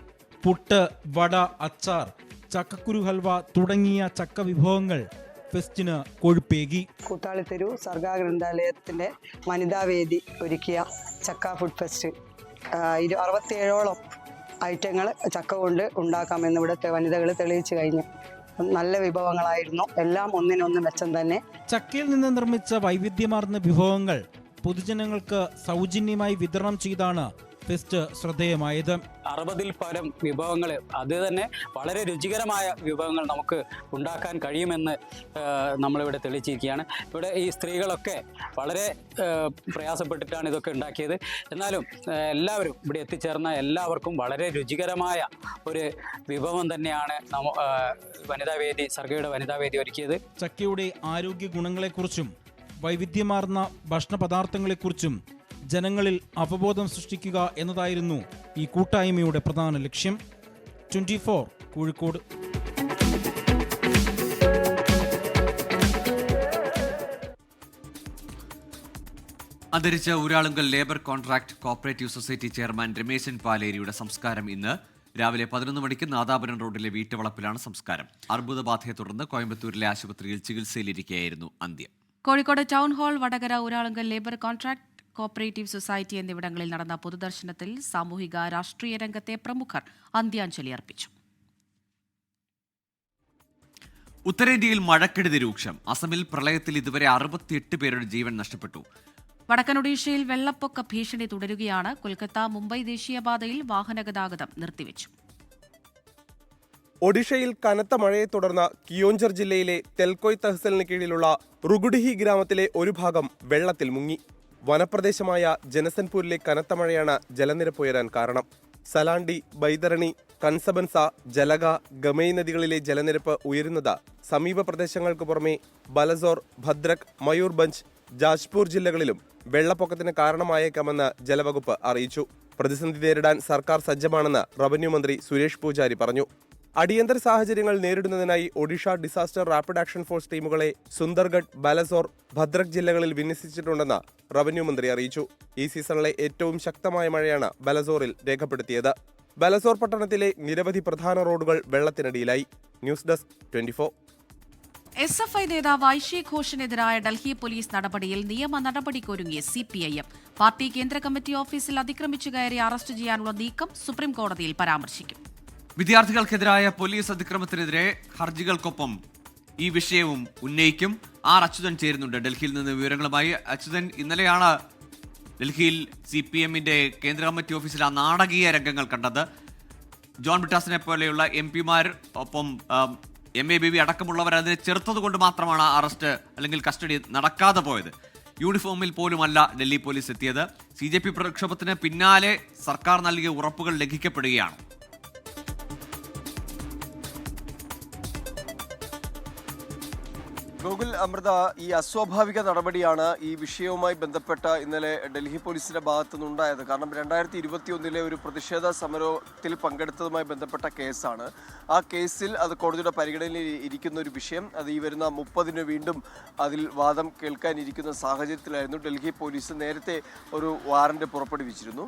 S9: പുട്ട്, വട, അച്ചാർ, ചക്കക്കുരു ഹൽവ തുടങ്ങിയ ചക്ക വിഭവങ്ങൾ ഫെസ്റ്റിന് കൊഴുപ്പേകി.
S10: കൂത്താളിത്തെരു സർഗാഗ്രന്ഥാലയത്തിന്റെ വനിതാവേദി ഒരുക്കിയ ചക്ക ഫുഡ് ഫെസ്റ്റ് 67ഓളം ഐറ്റങ്ങൾ ചക്ക കൊണ്ട് ഉണ്ടാക്കാമെന്ന് ഇവിടുത്തെ വനിതകൾ തെളിയിച്ചു കഴിഞ്ഞു. നല്ല വിഭവങ്ങളായിരുന്നു. എല്ലാം ഒന്നിനൊന്ന് മെച്ചം തന്നെ.
S9: ചക്കയിൽ നിന്ന് നിർമ്മിച്ച വൈവിധ്യമാർന്ന വിഭവങ്ങൾ പൊതുജനങ്ങൾക്ക് സൗജന്യമായി വിതരണം ചെയ്താണ് ഫെസ്റ്റ് ശ്രദ്ധേയമായത്.
S11: 60-ൽ പരം വിഭവങ്ങൾ, അത് തന്നെ വളരെ രുചികരമായ വിഭവങ്ങൾ നമുക്ക് ഉണ്ടാക്കാൻ കഴിയുമെന്ന് നമ്മളിവിടെ തെളിയിച്ചിരിക്കുകയാണ്. ഇവിടെ ഈ സ്ത്രീകളൊക്കെ വളരെ പ്രയാസപ്പെട്ടിട്ടാണ് ഇതൊക്കെ ഉണ്ടാക്കിയത്. എന്നാലും എല്ലാവരും ഇവിടെ എത്തിച്ചേർന്ന എല്ലാവർക്കും വളരെ രുചികരമായ ഒരു വിഭവം തന്നെയാണ് വനിതാവേദി, സർഗയുടെ വനിതാവേദി ഒരുക്കിയത്.
S9: ചക്കയുടെ ആരോഗ്യ ഗുണങ്ങളെക്കുറിച്ചും വൈവിധ്യമാർന്ന ഭക്ഷണ പദാർത്ഥങ്ങളെക്കുറിച്ചും ജനങ്ങളിൽ അവബോധം സൃഷ്ടിക്കുക എന്നതായിരുന്നു ഈ കൂട്ടായ്മയുടെ പ്രധാന ലക്ഷ്യം. 24 കോഴിക്കോട്.
S2: അന്തരിച്ച Uralungal labour contract cooperative society chairman Rameshan പാലേരിയുടെ സംസ്കാരം ഇന്ന് രാവിലെ 11 മണിക്ക് നാദാപുരം റോഡിലെ വീട്ടുവളപ്പിലാണ് സംസ്കാരം. അർബുദബാധയെ തുടർന്ന് കോയമ്പത്തൂരിലെ ആശുപത്രിയിൽ ചികിത്സയിലിരിക്കെയായിരുന്നു അന്ത്യം.
S1: Kozhikode town hall, Vadakara, Uralungal labour contract cooperative society എന്നിവിടങ്ങളിൽ നടന്ന പൊതുദർശനത്തിൽ സാമൂഹിക രാഷ്ട്രീയ രംഗത്തെ പ്രമുഖർ അന്ത്യാഞ്ജലി അർപ്പിച്ചു.
S2: ഉത്തരേന്ത്യയിൽ മഴക്കെടുതി രൂക്ഷം. അസമിൽ പ്രളയത്തിൽ ഇതുവരെ 68 പേരുടെ ജീവൻ നഷ്ടപ്പെട്ടു.
S1: വടക്കൻ ഒഡീഷയിൽ വെള്ളപ്പൊക്ക ഭീഷണി തുടരുകയാണ്. കൊൽക്കത്ത മുംബൈ ദേശീയപാതയിൽ വാഹനഗതാഗതം നിർത്തിവെച്ചു.
S12: ഒഡീഷയിൽ കനത്ത മഴയെ തുടർന്ന് കിയോഞ്ചർ ജില്ലയിലെ തെൽക്കോയ് തഹസിലിന് കീഴിലുള്ള റുഗുഡിഹി ഗ്രാമത്തിലെ ഒരു ഭാഗം വെള്ളത്തിൽ മുങ്ങി. വനപ്രദേശമായ ജനസൻപൂരിലെ കനത്ത മഴയാണ് ജലനിരപ്പ് ഉയരാൻ കാരണം. സലാണ്ടി, ബൈതരണി, കൻസബൻസ, ജലഗ, ഗമൈ നദികളിലെ ജലനിരപ്പ് ഉയരുന്നത് സമീപ പ്രദേശങ്ങൾക്ക് പുറമെ ബലസോർ, ഭദ്രക്, മയൂർഭഞ്ച്, ജാജ്പൂർ ജില്ലകളിലും വെള്ളപ്പൊക്കത്തിന് കാരണമായേക്കാമെന്ന് ജലവകുപ്പ് അറിയിച്ചു. പ്രതിസന്ധി നേരിടാൻ സർക്കാർ സജ്ജമാണെന്ന് റവന്യൂ മന്ത്രി സുരേഷ് പൂജാരി പറഞ്ഞു. അടിയന്തര സാഹചര്യങ്ങൾ നേരിടുന്നതിനായി Odisha disaster rapid action force ടീമുകളെ സുന്ദർഗഡ്, ബാലസോർ, ഭദ്രക് ജില്ലകളിൽ വിന്യസിച്ചിട്ടുണ്ടെന്ന് റവന്യൂ മന്ത്രി അറിയിച്ചു. ഈ സീസണിലെ ഏറ്റവും ശക്തമായ മഴയാണ് ബാലസോറിൽ രേഖപ്പെടുത്തിയത്. ബാലസോർ പട്ടണത്തിലെ നിരവധി പ്രധാന റോഡുകൾ വെള്ളത്തിനടിയിലായി. News desk 24.
S1: SFI നേതാവ് ഐഷി ഘോഷിനെതിരായ ഡൽഹി പോലീസ് നടപടിയിൽ നിയമ നടപടിക്കൊരുങ്ങിയ CPIM. പാർട്ടി കേന്ദ്ര കമ്മിറ്റി ഓഫീസിൽ അതിക്രമിച്ചു കയറി അറസ്റ്റ് ചെയ്യാനുള്ള നീക്കം സുപ്രീം കോടതിയിൽ പരാമർശിക്കും.
S2: വിദ്യാർത്ഥികൾക്കെതിരായ പോലീസ് അതിക്രമത്തിനെതിരെ ഹർജികൾക്കൊപ്പം ഈ വിഷയവും ഉന്നയിക്കും. അച്യുതൻ ചേരുന്നുണ്ട് ഡൽഹിയിൽ നിന്ന് വിവരങ്ങളുമായി. അച്യുതൻ, ഇന്നലെയാണ് ഡൽഹിയിൽ CPMന്റെ കേന്ദ്ര കമ്മിറ്റി ഓഫീസിൽ ആ നാടകീയ രംഗങ്ങൾ കണ്ടത്. ജോൺ ബ്രിട്ടാസിനെ പോലെയുള്ള MP-മാർ ഒപ്പം MA ബേബി അടക്കമുള്ളവർ അതിനെ ചെറുത്തതുകൊണ്ട് മാത്രമാണ് അറസ്റ്റ് അല്ലെങ്കിൽ കസ്റ്റഡി നടക്കാതെ പോയത്. യൂണിഫോമിൽ പോലുമല്ല ഡൽഹി പോലീസ് എത്തിയത്. CJP പ്രക്ഷോഭത്തിന് പിന്നാലെ സർക്കാർ നൽകിയ ഉറപ്പുകൾ ലംഘിക്കപ്പെടുകയാണ്.
S3: ഗോകുൽ, അമൃത, ഈ അസ്വാഭാവിക നടപടിയാണ് ഈ വിഷയവുമായി ബന്ധപ്പെട്ട ഇന്നലെ ഡൽഹി പോലീസിന്റെ ഭാഗത്തു നിന്നുണ്ടായത്. കാരണം 2021 ഒരു പ്രതിഷേധ സമരത്തിൽ പങ്കെടുത്തതുമായി ബന്ധപ്പെട്ട കേസാണ്. ആ കേസിൽ അത് കോടതിയുടെ പരിഗണനയിൽ ഇരിക്കുന്ന ഒരു വിഷയം. അത് ഈ വരുന്ന 30-ന് വീണ്ടും അതിൽ വാദം കേൾക്കാനിരിക്കുന്ന സാഹചര്യത്തിലായിരുന്നു ഡൽഹി പോലീസ് നേരത്തെ ഒരു വാറന്റ് പുറപ്പെടുവിച്ചിരുന്നു,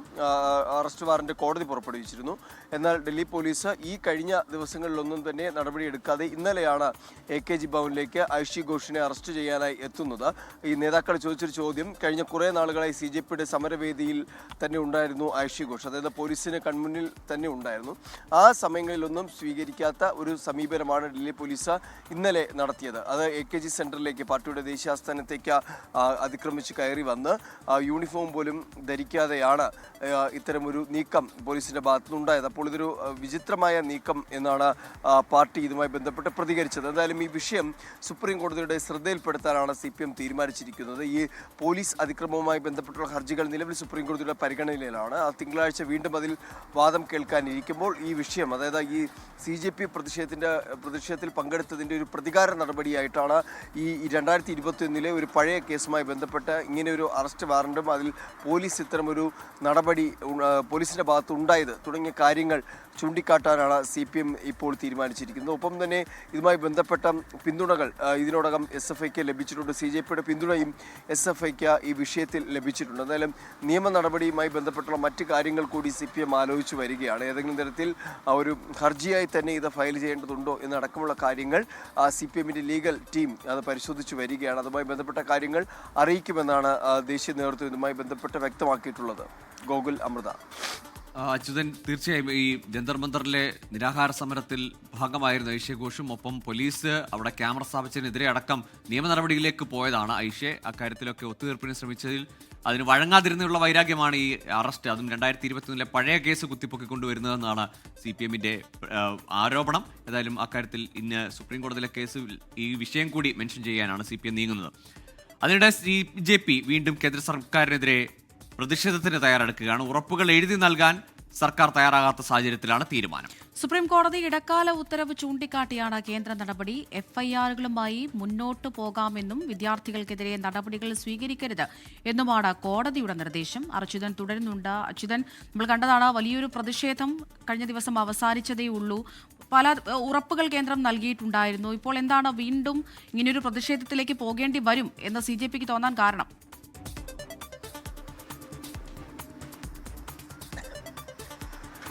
S3: അറസ്റ്റ് വാറന്റ് കോടതി പുറപ്പെടുവിച്ചിരുന്നു. എന്നാൽ ഡൽഹി പോലീസ് ഈ കഴിഞ്ഞ ദിവസങ്ങളിലൊന്നും തന്നെ നടപടിയെടുക്കാതെ ഇന്നലെയാണ് AKG ഭവനിലേക്ക് ഐഷി ഘോഷിനെ അറസ്റ്റ് ചെയ്യാനായി എത്തുന്നത്. ഈ നേതാക്കൾ ചോദിച്ചൊരു ചോദ്യം, കഴിഞ്ഞ കുറേ നാളുകളായി CJPയുടെ സമരവേദിയിൽ തന്നെ ഉണ്ടായിരുന്നു ഐഷി ഘോഷ്, അതായത് പോലീസിന് കൺമുന്നിൽ തന്നെ ഉണ്ടായിരുന്നു. ആ സമയങ്ങളിലൊന്നും സ്വീകരിക്കാത്ത ഒരു സമീപനമാണ് ഡൽഹി പോലീസ് ഇന്നലെ നടത്തിയത്. അത് AKG സെന്ററിലേക്ക്, പാർട്ടിയുടെ ദേശീയ ആസ്ഥാനത്തേക്ക് അതിക്രമിച്ച് കയറി വന്ന് യൂണിഫോം പോലും ധരിക്കാതെയാണ് ഇത്തരമൊരു നീക്കം പോലീസിന്റെ ഭാഗത്തുനിന്നുണ്ടായത്. അപ്പോൾ ഇതൊരു വിചിത്രമായ നീക്കം എന്നാണ് പാർട്ടി ഇതുമായി ബന്ധപ്പെട്ട് പ്രതികരിച്ചത്. എന്തായാലും ഈ വിഷയം സുപ്രീം കോടതിയുടെ ശ്രദ്ധയിൽപ്പെടുത്താനാണ് CPM തീരുമാനിച്ചിരിക്കുന്നത്. ഈ പോലീസ് അതിക്രമവുമായി ബന്ധപ്പെട്ടുള്ള ഹർജികൾ നിലവിൽ സുപ്രീം കോടതിയുടെ പരിഗണനയിലാണ്. ആ തിങ്കളാഴ്ച വീണ്ടും അതിൽ വാദം കേൾക്കാനിരിക്കുമ്പോൾ ഈ വിഷയം, അതായത് ഈ CJP പ്രതിഷേധത്തിൽ പങ്കെടുത്തതിൻ്റെ ഒരു പ്രതികാര നടപടിയായിട്ടാണ് ഈ 2021 ഒരു പഴയ കേസുമായി ബന്ധപ്പെട്ട് ഇങ്ങനെ ഒരു അറസ്റ്റ് വാറണ്ടും അതിൽ പോലീസ് ഇത്തരമൊരു നടപടി പോലീസിൻ്റെ ഭാഗത്ത് ഉണ്ടായത് തുടങ്ങിയ കാര്യങ്ങൾ ചൂണ്ടിക്കാട്ടാനാണ് CPM ഇപ്പോൾ തീരുമാനിച്ചിരിക്കുന്നത്. ഒപ്പം തന്നെ ഇതുമായി ബന്ധപ്പെട്ട പിന്തുണകൾ ഇതിനോടകം SFIക്ക് ലഭിച്ചിട്ടുണ്ട്. CJPയുടെ പിന്തുണയും SFIക്ക് ഈ വിഷയത്തിൽ ലഭിച്ചിട്ടുണ്ട്. എന്തായാലും നിയമ നടപടിയുമായി ബന്ധപ്പെട്ടുള്ള മറ്റ് കാര്യങ്ങൾ കൂടി CPM ആലോചിച്ചു വരികയാണ്. ഏതെങ്കിലും തരത്തിൽ ഒരു ഹർജിയായി തന്നെ ഇത് ഫയൽ ചെയ്യേണ്ടതുണ്ടോ എന്നടക്കമുള്ള കാര്യങ്ങൾ CPMന്റെ ലീഗൽ ടീം അത് പരിശോധിച്ചു വരികയാണ്. അതുമായി ബന്ധപ്പെട്ട കാര്യങ്ങൾ അറിയിക്കുമെന്നാണ് ദേശീയ നേതൃത്വം ഇതുമായി ബന്ധപ്പെട്ട് വ്യക്തമാക്കിയിട്ടുള്ളത്. ഗോകുൽ, അമൃത.
S2: അച്യുതൻ, തീർച്ചയായും ഈ ജന്തർ മന്ദറിലെ നിരാഹാര സമരത്തിൽ ഭാഗമായിരുന്നു ഐഷെ ഘോഷും. ഒപ്പം പോലീസ് അവിടെ ക്യാമറ സ്ഥാപിച്ചതിനെതിരെ അടക്കം നിയമ നടപടിയിലേക്ക് പോയതാണ് ഐഷെ. അക്കാര്യത്തിലൊക്കെ ഒത്തുതീർപ്പിന് ശ്രമിച്ചതിൽ അതിന് വഴങ്ങാതിരുന്നുള്ള വൈരാഗ്യമാണ് ഈ അറസ്റ്റ്, അതും 2021 പഴയ കേസ് കുത്തിപ്പൊക്കിക്കൊണ്ടുവരുന്നതെന്നാണ് CPMന്റെ ആരോപണം. ഏതായാലും അക്കാര്യത്തിൽ ഇന്ന് സുപ്രീം കോടതിയിലെ കേസ് ഈ വിഷയം കൂടി മെൻഷൻ ചെയ്യാനാണ് CPM നീങ്ങുന്നത്. അതിനിടെ CJP വീണ്ടും കേന്ദ്ര സർക്കാരിനെതിരെ പ്രതിഷേധത്തിന് തയ്യാറെടുക്കുകയാണ്. ഉറപ്പുകൾ എഴുതി നൽകാൻ സർക്കാർ തയ്യാറാകാത്ത സാഹചര്യത്തിലാണ് തീരുമാനം.
S1: സുപ്രീം കോടതി ഇടക്കാല ഉത്തരവ് ചൂണ്ടിക്കാട്ടിയാണ് കേന്ദ്ര നടപടി. FIRകളുമായി മുന്നോട്ടു പോകാമെന്നും വിദ്യാർത്ഥികൾക്കെതിരെ നടപടികൾ സ്വീകരിക്കരുത് എന്നുമാണ് കോടതിയുടെ നിർദ്ദേശം. അച്യുതൻ തുടരുന്നുണ്ട്. അച്യുതൻ, നമ്മൾ കണ്ടതാണ് വലിയൊരു പ്രതിഷേധം കഴിഞ്ഞ ദിവസം അവസാനിച്ചതേ ഉള്ളൂ. പല ഉറപ്പുകൾ കേന്ദ്രം നൽകിയിട്ടുണ്ടായിരുന്നു. ഇപ്പോൾ എന്താണ് വീണ്ടും ഇങ്ങനെയൊരു പ്രതിഷേധത്തിലേക്ക് പോകേണ്ടി വരും എന്ന് CJPക്ക് തോന്നാൻ കാരണം?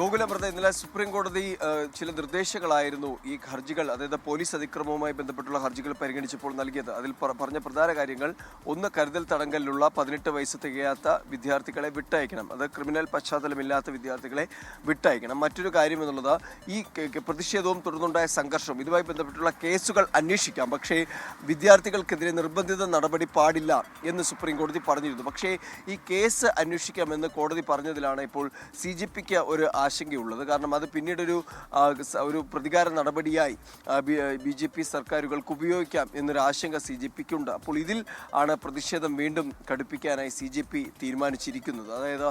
S3: ഗോകുലമൃത, ഇന്നലെ സുപ്രീം കോടതി ചില നിർദ്ദേശങ്ങളായിരുന്നു ഈ ഹർജികൾ, അതായത് പോലീസ് അതിക്രമവുമായി ബന്ധപ്പെട്ടുള്ള ഹർജികൾ പരിഗണിച്ചപ്പോൾ നൽകിയത്. അതിൽ പറഞ്ഞ പ്രധാന കാര്യങ്ങൾ, ഒന്ന്, കരുതൽ തടങ്കലിലുള്ള 18 വയസ്സ് തികയാത്ത വിദ്യാർത്ഥികളെ വിട്ടയക്കണം. അത് ക്രിമിനൽ പശ്ചാത്തലമില്ലാത്ത വിദ്യാർത്ഥികളെ വിട്ടയക്കണം. മറ്റൊരു കാര്യം എന്നുള്ളത്, ഈ പ്രതിഷേധവും തുടർന്നുണ്ടായ സംഘർഷവും ഇതുമായി ബന്ധപ്പെട്ടുള്ള കേസുകൾ അന്വേഷിക്കാം, പക്ഷേ വിദ്യാർത്ഥികൾക്കെതിരെ നിർബന്ധിത നടപടി പാടില്ല എന്ന് സുപ്രീം കോടതി പറഞ്ഞിരുന്നു. പക്ഷേ ഈ കേസ് അന്വേഷിക്കാമെന്ന് കോടതി പറഞ്ഞതിലാണ് ഇപ്പോൾ CJPക്ക് ഒരു ആശങ്കയുള്ളത്. കാരണം അത് പിന്നീടൊരു പ്രതികാര നടപടിയായി BJP സർക്കാരുകൾക്ക് ഉപയോഗിക്കാം എന്നൊരു ആശങ്ക CJPക്കുണ്ട്. അപ്പോൾ ഇതിൽ ആണ് പ്രതിഷേധം വീണ്ടും കടുപ്പിക്കാനായി CJP തീരുമാനിച്ചിരിക്കുന്നത്. അതായത്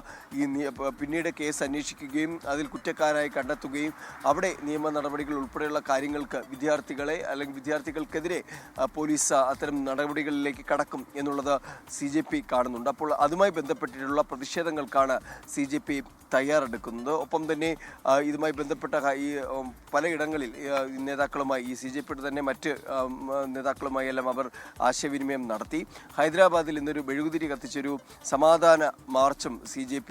S3: പിന്നീട് കേസ് അന്വേഷിക്കുകയും അതിൽ കുറ്റക്കാരായി കണ്ടെത്തുകയും അവിടെ നിയമ നടപടികൾ ഉൾപ്പെടെയുള്ള കാര്യങ്ങൾക്ക് വിദ്യാർത്ഥികൾക്കെതിരെ പോലീസ് അത്തരം നടപടികളിലേക്ക് കടക്കും എന്നുള്ളത് CJP കാണുന്നുണ്ട്. അപ്പോൾ അതുമായി ബന്ധപ്പെട്ടിട്ടുള്ള പ്രതിഷേധങ്ങൾക്കാണ് CJP തയ്യാറെടുക്കുന്നത്. ഒപ്പം തന്നെ ഇതുമായി ബന്ധപ്പെട്ട പലയിടങ്ങളിൽ നേതാക്കളുമായി CJPയുടെ തന്നെ മറ്റ് നേതാക്കളുമായി എല്ലാം അവർ ആശയവിനിമയം നടത്തി. ഹൈദരാബാദിൽ ഇന്നൊരു മെഴുകുതിരി കത്തിച്ചൊരു സമാധാന മാർച്ചും CJP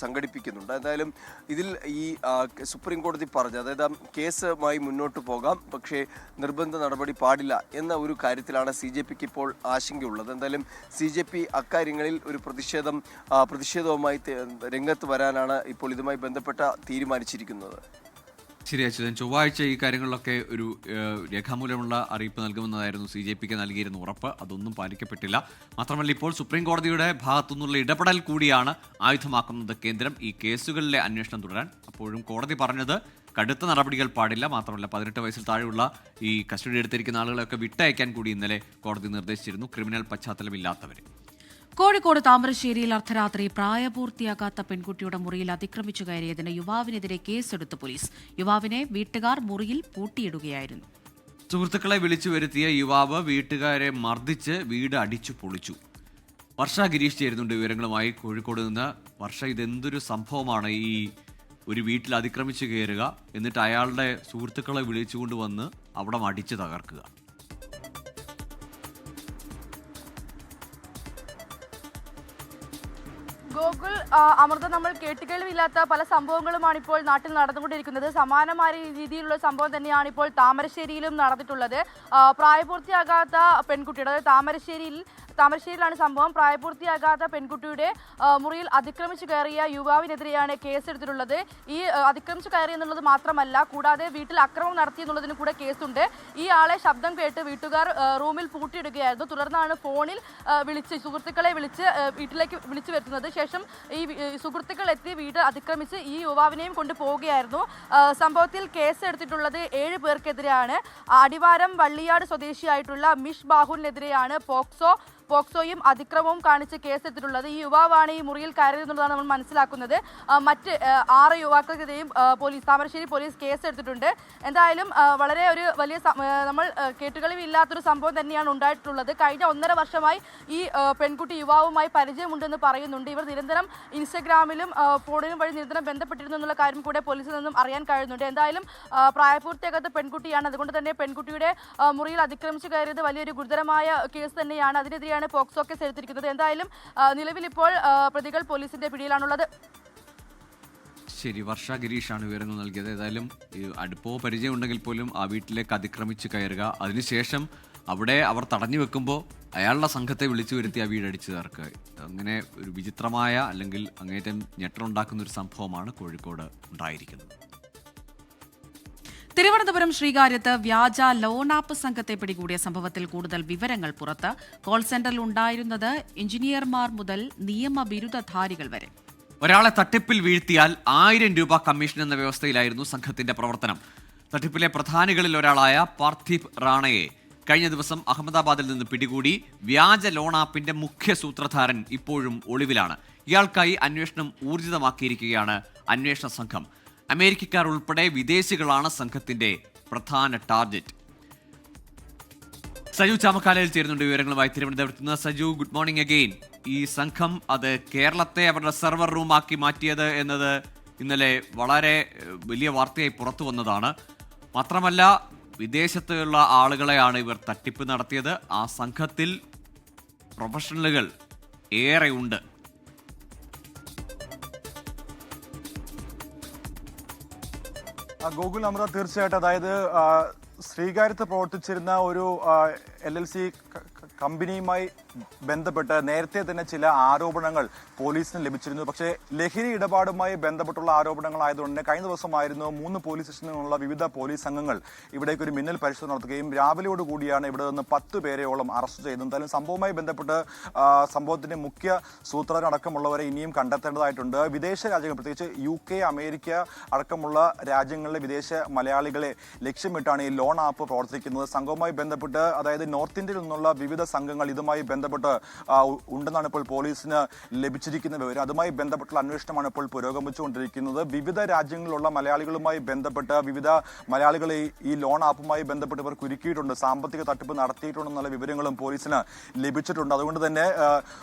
S3: സംഘടിപ്പിക്കുന്നുണ്ട്. എന്തായാലും ഇതിൽ ഈ സുപ്രീം കോടതി പറഞ്ഞ, അതായത് കേസുമായി മുന്നോട്ട് പോകാം, പക്ഷേ നിർബന്ധ നടപടി പാടില്ല എന്ന ഒരു കാര്യത്തിലാണ് CJPക്ക് ഇപ്പോൾ ആശങ്കയുള്ളത്. എന്തായാലും CJP അക്കാര്യങ്ങളിൽ ഒരു പ്രതിഷേധവുമായി രംഗത്ത് വരാനാണ് ഇപ്പോൾ ഇതുമായി ബന്ധപ്പെട്ട തീരുമാനിച്ചിരിക്കുന്നത്.
S2: ശരി അച്യുതൻ, ചൊവ്വാഴ്ച ഈ കാര്യങ്ങളിലൊക്കെ ഒരു രേഖാമൂലമുള്ള അറിയിപ്പ് നൽകുമെന്നതായിരുന്നു CJPക്ക് നൽകിയിരുന്ന ഉറപ്പ്. അതൊന്നും പാലിക്കപ്പെട്ടില്ല. മാത്രമല്ല ഇപ്പോൾ സുപ്രീം കോടതിയുടെ ഭാഗത്തുനിന്നുള്ള ഇടപെടൽ കൂടിയാണ് ആയുധമാക്കുന്നത് കേന്ദ്രം ഈ കേസുകളിലെ അന്വേഷണം തുടരാൻ. അപ്പോഴും കോടതി പറഞ്ഞത് കടുത്ത നടപടികൾ പാടില്ല. മാത്രമല്ല 18 വയസ്സിൽ താഴെയുള്ള ഈ കസ്റ്റഡി എടുത്തിരിക്കുന്ന ആളുകളെയൊക്കെ വിട്ടയക്കാൻ കൂടി ഇന്നലെ കോടതി നിർദ്ദേശിച്ചിരുന്നു, ക്രിമിനൽ പശ്ചാത്തലമില്ലാത്തവരെ.
S1: കോഴിക്കോട് താമരശ്ശേരിയിൽ അർദ്ധരാത്രി പ്രായപൂർത്തിയാകാത്ത പെൺകുട്ടിയുടെ മുറിയിൽ അതിക്രമിച്ചു കയറിയതിന് യുവാവിനെതിരെ കേസെടുത്ത് പോലീസ്. യുവാവിനെ വീട്ടുകാർ മുറിയിൽ പൂട്ടിയിടുകയായിരുന്നു.
S2: സുഹൃത്തുക്കളെ വിളിച്ചു വരുത്തിയ യുവാവ് വീട്ടുകാരെ മർദ്ദിച്ച് വീട് അടിച്ചു പൊളിച്ചു. വർഷ ഗിരീഷ് ചേരുന്നുണ്ട് വിവരങ്ങളുമായി കോഴിക്കോട് നിന്ന്. വർഷ, ഇതെന്തൊരു സംഭവമാണ്? ഈ ഒരു വീട്ടിൽ അതിക്രമിച്ചു കയറുക, എന്നിട്ട് അയാളുടെ സുഹൃത്തുക്കളെ വിളിച്ചുകൊണ്ട് വന്ന് അവിടെ അടിച്ച് തകർക്കുക.
S6: ഗോകുൽ, അമൃത, നമ്മൾ കേട്ടുകേൾവില്ലാത്ത പല സംഭവങ്ങളുമാണ് ഇപ്പോൾ നാട്ടിൽ നടന്നുകൊണ്ടിരിക്കുന്നത്. സമാനമായ രീതിയിലുള്ള സംഭവം തന്നെയാണ് ഇപ്പോൾ താമരശ്ശേരിയിലും നടന്നിട്ടുള്ളത്. പ്രായപൂർത്തിയാകാത്ത പെൺകുട്ടിയുടെ, അതായത് താമരശ്ശേരിയിലാണ് സംഭവം. പ്രായപൂർത്തിയാകാത്ത പെൺകുട്ടിയുടെ മുറിയിൽ അതിക്രമിച്ചു കയറിയ യുവാവിനെതിരെയാണ് കേസെടുത്തിട്ടുള്ളത്. ഈ അതിക്രമിച്ചു കയറി എന്നുള്ളത് മാത്രമല്ല, കൂടാതെ വീട്ടിൽ അക്രമം നടത്തി എന്നുള്ളതിന് കൂടെ കേസുണ്ട്. ഈ ആളെ ശബ്ദം കേട്ട് വീട്ടുകാർ റൂമിൽ പൂട്ടിയിടുകയായിരുന്നു. തുടർന്നാണ് ഫോണിൽ സുഹൃത്തുക്കളെ വീട്ടിലേക്ക് വിളിച്ചു വരുത്തുന്നത്. ശേഷം ഈ സുഹൃത്തുക്കൾ എത്തി വീട് അതിക്രമിച്ച് ഈ യുവാവിനെയും കൊണ്ട് പോവുകയായിരുന്നു. സംഭവത്തിൽ കേസെടുത്തിട്ടുള്ളത് 7 പേർക്കെതിരെയാണ്. അടിവാരം വള്ളിയാട് സ്വദേശിയായിട്ടുള്ള മിഷ് ബാഹുലിനെതിരെയാണ് പോക്സോയും അതിക്രമവും കാണിച്ച് കേസെടുത്തിട്ടുള്ളത്. ഈ യുവാവാണ് ഈ മുറിയിൽ കയറിയതെന്നുള്ളതാണ് നമ്മൾ മനസ്സിലാക്കുന്നത്. മറ്റ് 6 യുവാക്കൾക്കെതിരെയും താമരശ്ശേരി പോലീസ് കേസെടുത്തിട്ടുണ്ട്. എന്തായാലും വളരെ ഒരു വലിയ നമ്മൾ കേട്ടുകളിവില്ലാത്തൊരു സംഭവം തന്നെയാണ് ഉണ്ടായിട്ടുള്ളത്. കഴിഞ്ഞ 1.5 വർഷമായി ഈ പെൺകുട്ടി യുവാവുമായി പരിചയമുണ്ടെന്ന് പറയുന്നുണ്ട്. ഇവർ നിരന്തരം ഇൻസ്റ്റഗ്രാമിലും ഫോണിലും വഴി നിരന്തരം ബന്ധപ്പെട്ടിരുന്നു എന്നുള്ള കാര്യം കൂടെ പോലീസിൽ നിന്നും അറിയാൻ കഴിയുന്നുണ്ട്. എന്തായാലും പ്രായപൂർത്തിയാകാത്ത പെൺകുട്ടിയാണ്. അതുകൊണ്ട് തന്നെ പെൺകുട്ടിയുടെ മുറിയിൽ അതിക്രമിച്ചു കയറിയത് വലിയൊരു ഗുരുതരമായ കേസ് തന്നെയാണ്. അതിനെതിരെയാണ് പോക്സോ കേസ് എടുത്തിരിക്കുന്നത്. എന്തായാലും നിലവിൽ ഇപ്പോൾ പ്രതികൾ പോലീസിന്റെ പിടിയിലാണുള്ളത്.
S2: ശരി, വർഷ ഗിരീഷാണ് വിവരങ്ങൾ നൽകിയത്. ഏതായാലും അടുപ്പമോ പരിചയമുണ്ടെങ്കിൽ പോലും ആ വീട്ടിലേക്ക് അതിക്രമിച്ച് കയറുക, അതിനുശേഷം അവിടെ അവർ തടഞ്ഞു വെക്കുമ്പോൾ അയാളുടെ സംഘത്തെ വിളിച്ചു വരുത്തി ആ വീടടിച്ച് തകർക്കുക, അങ്ങനെ ഒരു വിചിത്രമായ അല്ലെങ്കിൽ അങ്ങേറ്റം ഞെട്ടലുണ്ടാക്കുന്ന ഒരു സംഭവമാണ് കോഴിക്കോട് ഉണ്ടായിരിക്കുന്നത്.
S1: തിരുവനന്തപുരം ശ്രീകാര്യത്ത് വ്യാജ ലോൺ ആപ്പ് സംഘത്തെ പിടികൂടിയ സംഭവത്തിൽ കൂടുതൽ വിവരങ്ങൾ പുറത്ത്. കോൾ സെന്ററിൽ ഉണ്ടായിരുന്നത് എഞ്ചിനീയർമാർ മുതൽ നിയമ ബിരുദധാരികൾ വരെ.
S2: ഒരാളെ തട്ടിപ്പിൽ വീഴ്ത്തിയാൽ 1000 രൂപ കമ്മീഷൻ എന്ന വ്യവസ്ഥയിലായിരുന്നു സംഘത്തിന്റെ പ്രവർത്തനം. തട്ടിപ്പിലെ പ്രധാനികളിൽ ഒരാളായ പാർത്ഥിബ് റാണയെ കഴിഞ്ഞ ദിവസം അഹമ്മദാബാദിൽ നിന്ന് പിടികൂടി. വ്യാജ ലോൺ ആപ്പിന്റെ മുഖ്യ സൂത്രധാരൻ ഇപ്പോഴും ഒളിവിലാണ്. ഇയാൾക്കായി അന്വേഷണം ഊർജിതമാക്കിയിരിക്കുകയാണ് അന്വേഷണ സംഘം. അമേരിക്കക്കാർ ഉൾപ്പെടെ വിദേശികളാണ് സംഘത്തിന്റെ പ്രധാന ടാർഗറ്റ്. സജു ചാമക്കാലയിൽ ചേരുന്നുണ്ട് വിവരങ്ങളുമായി തിരുവനന്തപുരത്ത് നിന്ന്. Saju, good morning again. ഈ സംഘം അത് കേരളത്തെ അവരുടെ സെർവർ റൂമാക്കി മാറ്റിയത് എന്നത് ഇന്നലെ വളരെ വലിയ വാർത്തയായി പുറത്തു വന്നതാണ്. മാത്രമല്ല വിദേശത്തുള്ള ആളുകളെയാണ് ഇവർ തട്ടിപ്പ് നടത്തിയത്. ആ സംഘത്തിൽ പ്രൊഫഷണലുകൾ ഏറെ ഉണ്ട്.
S5: ഗോകുൽ, അമൃത, തീർച്ചയായിട്ടും. അതായത് ശ്രീകാര്യത്ത് പ്രവർത്തിച്ചിരുന്ന ഒരു LLC കമ്പനിയുമായി ബന്ധപ്പെട്ട് നേരത്തെ തന്നെ ചില ആരോപണങ്ങൾ പോലീസിന് ലഭിച്ചിരുന്നു. പക്ഷേ ലഹരി ഇടപാടുമായി ബന്ധപ്പെട്ടുള്ള ആരോപണങ്ങളായതുകൊണ്ട് തന്നെ കഴിഞ്ഞ ദിവസമായിരുന്നു 3 പോലീസ് സ്റ്റേഷനിൽ നിന്നുള്ള വിവിധ പോലീസ് സംഘങ്ങൾ ഇവിടേക്ക് ഒരു മിന്നൽ പരിശോധന നടത്തുകയും രാവിലെയോടുകൂടിയാണ് ഇവിടെ നിന്ന് 10 പേരെയോളം അറസ്റ്റ് ചെയ്തത്. എന്തായാലും സംഭവവുമായി ബന്ധപ്പെട്ട് സംഭവത്തിന്റെ മുഖ്യ സൂത്രധാരനടക്കമുള്ളവരെ ഇനിയും കണ്ടെത്തേണ്ടതായിട്ടുണ്ട്. വിദേശ രാജ്യങ്ങൾ, പ്രത്യേകിച്ച് UK, അമേരിക്ക അടക്കമുള്ള രാജ്യങ്ങളിലെ വിദേശ മലയാളികളെ ലക്ഷ്യമിട്ടാണ് ഈ ലോൺ ആപ്പ് പ്രവർത്തിക്കുന്നത്. സംഘവുമായി ബന്ധപ്പെട്ട്, അതായത് നോർത്ത് ഇന്ത്യയിൽ നിന്നുള്ള വിവിധ സംഘങ്ങൾ ഇതുമായി ബന്ധപ്പെട്ട് ഉണ്ടെന്നാണ് ഇപ്പോൾ പോലീസിന് ലഭിച്ചിരിക്കുന്ന വിവരം. അതുമായി ബന്ധപ്പെട്ടുള്ള അന്വേഷണമാണ് ഇപ്പോൾ പുരോഗമിച്ചുകൊണ്ടിരിക്കുന്നത്. വിവിധ രാജ്യങ്ങളിലുള്ള മലയാളികളുമായി ബന്ധപ്പെട്ട് വിവിധ മലയാളികളെ ഈ ലോൺ ആപ്പുമായി ബന്ധപ്പെട്ട് ഇവർ കുരുക്കിയിട്ടുണ്ട്, സാമ്പത്തിക തട്ടിപ്പ് നടത്തിയിട്ടുണ്ടെന്നുള്ള വിവരങ്ങളും പോലീസിന് ലഭിച്ചിട്ടുണ്ട്. അതുകൊണ്ട് തന്നെ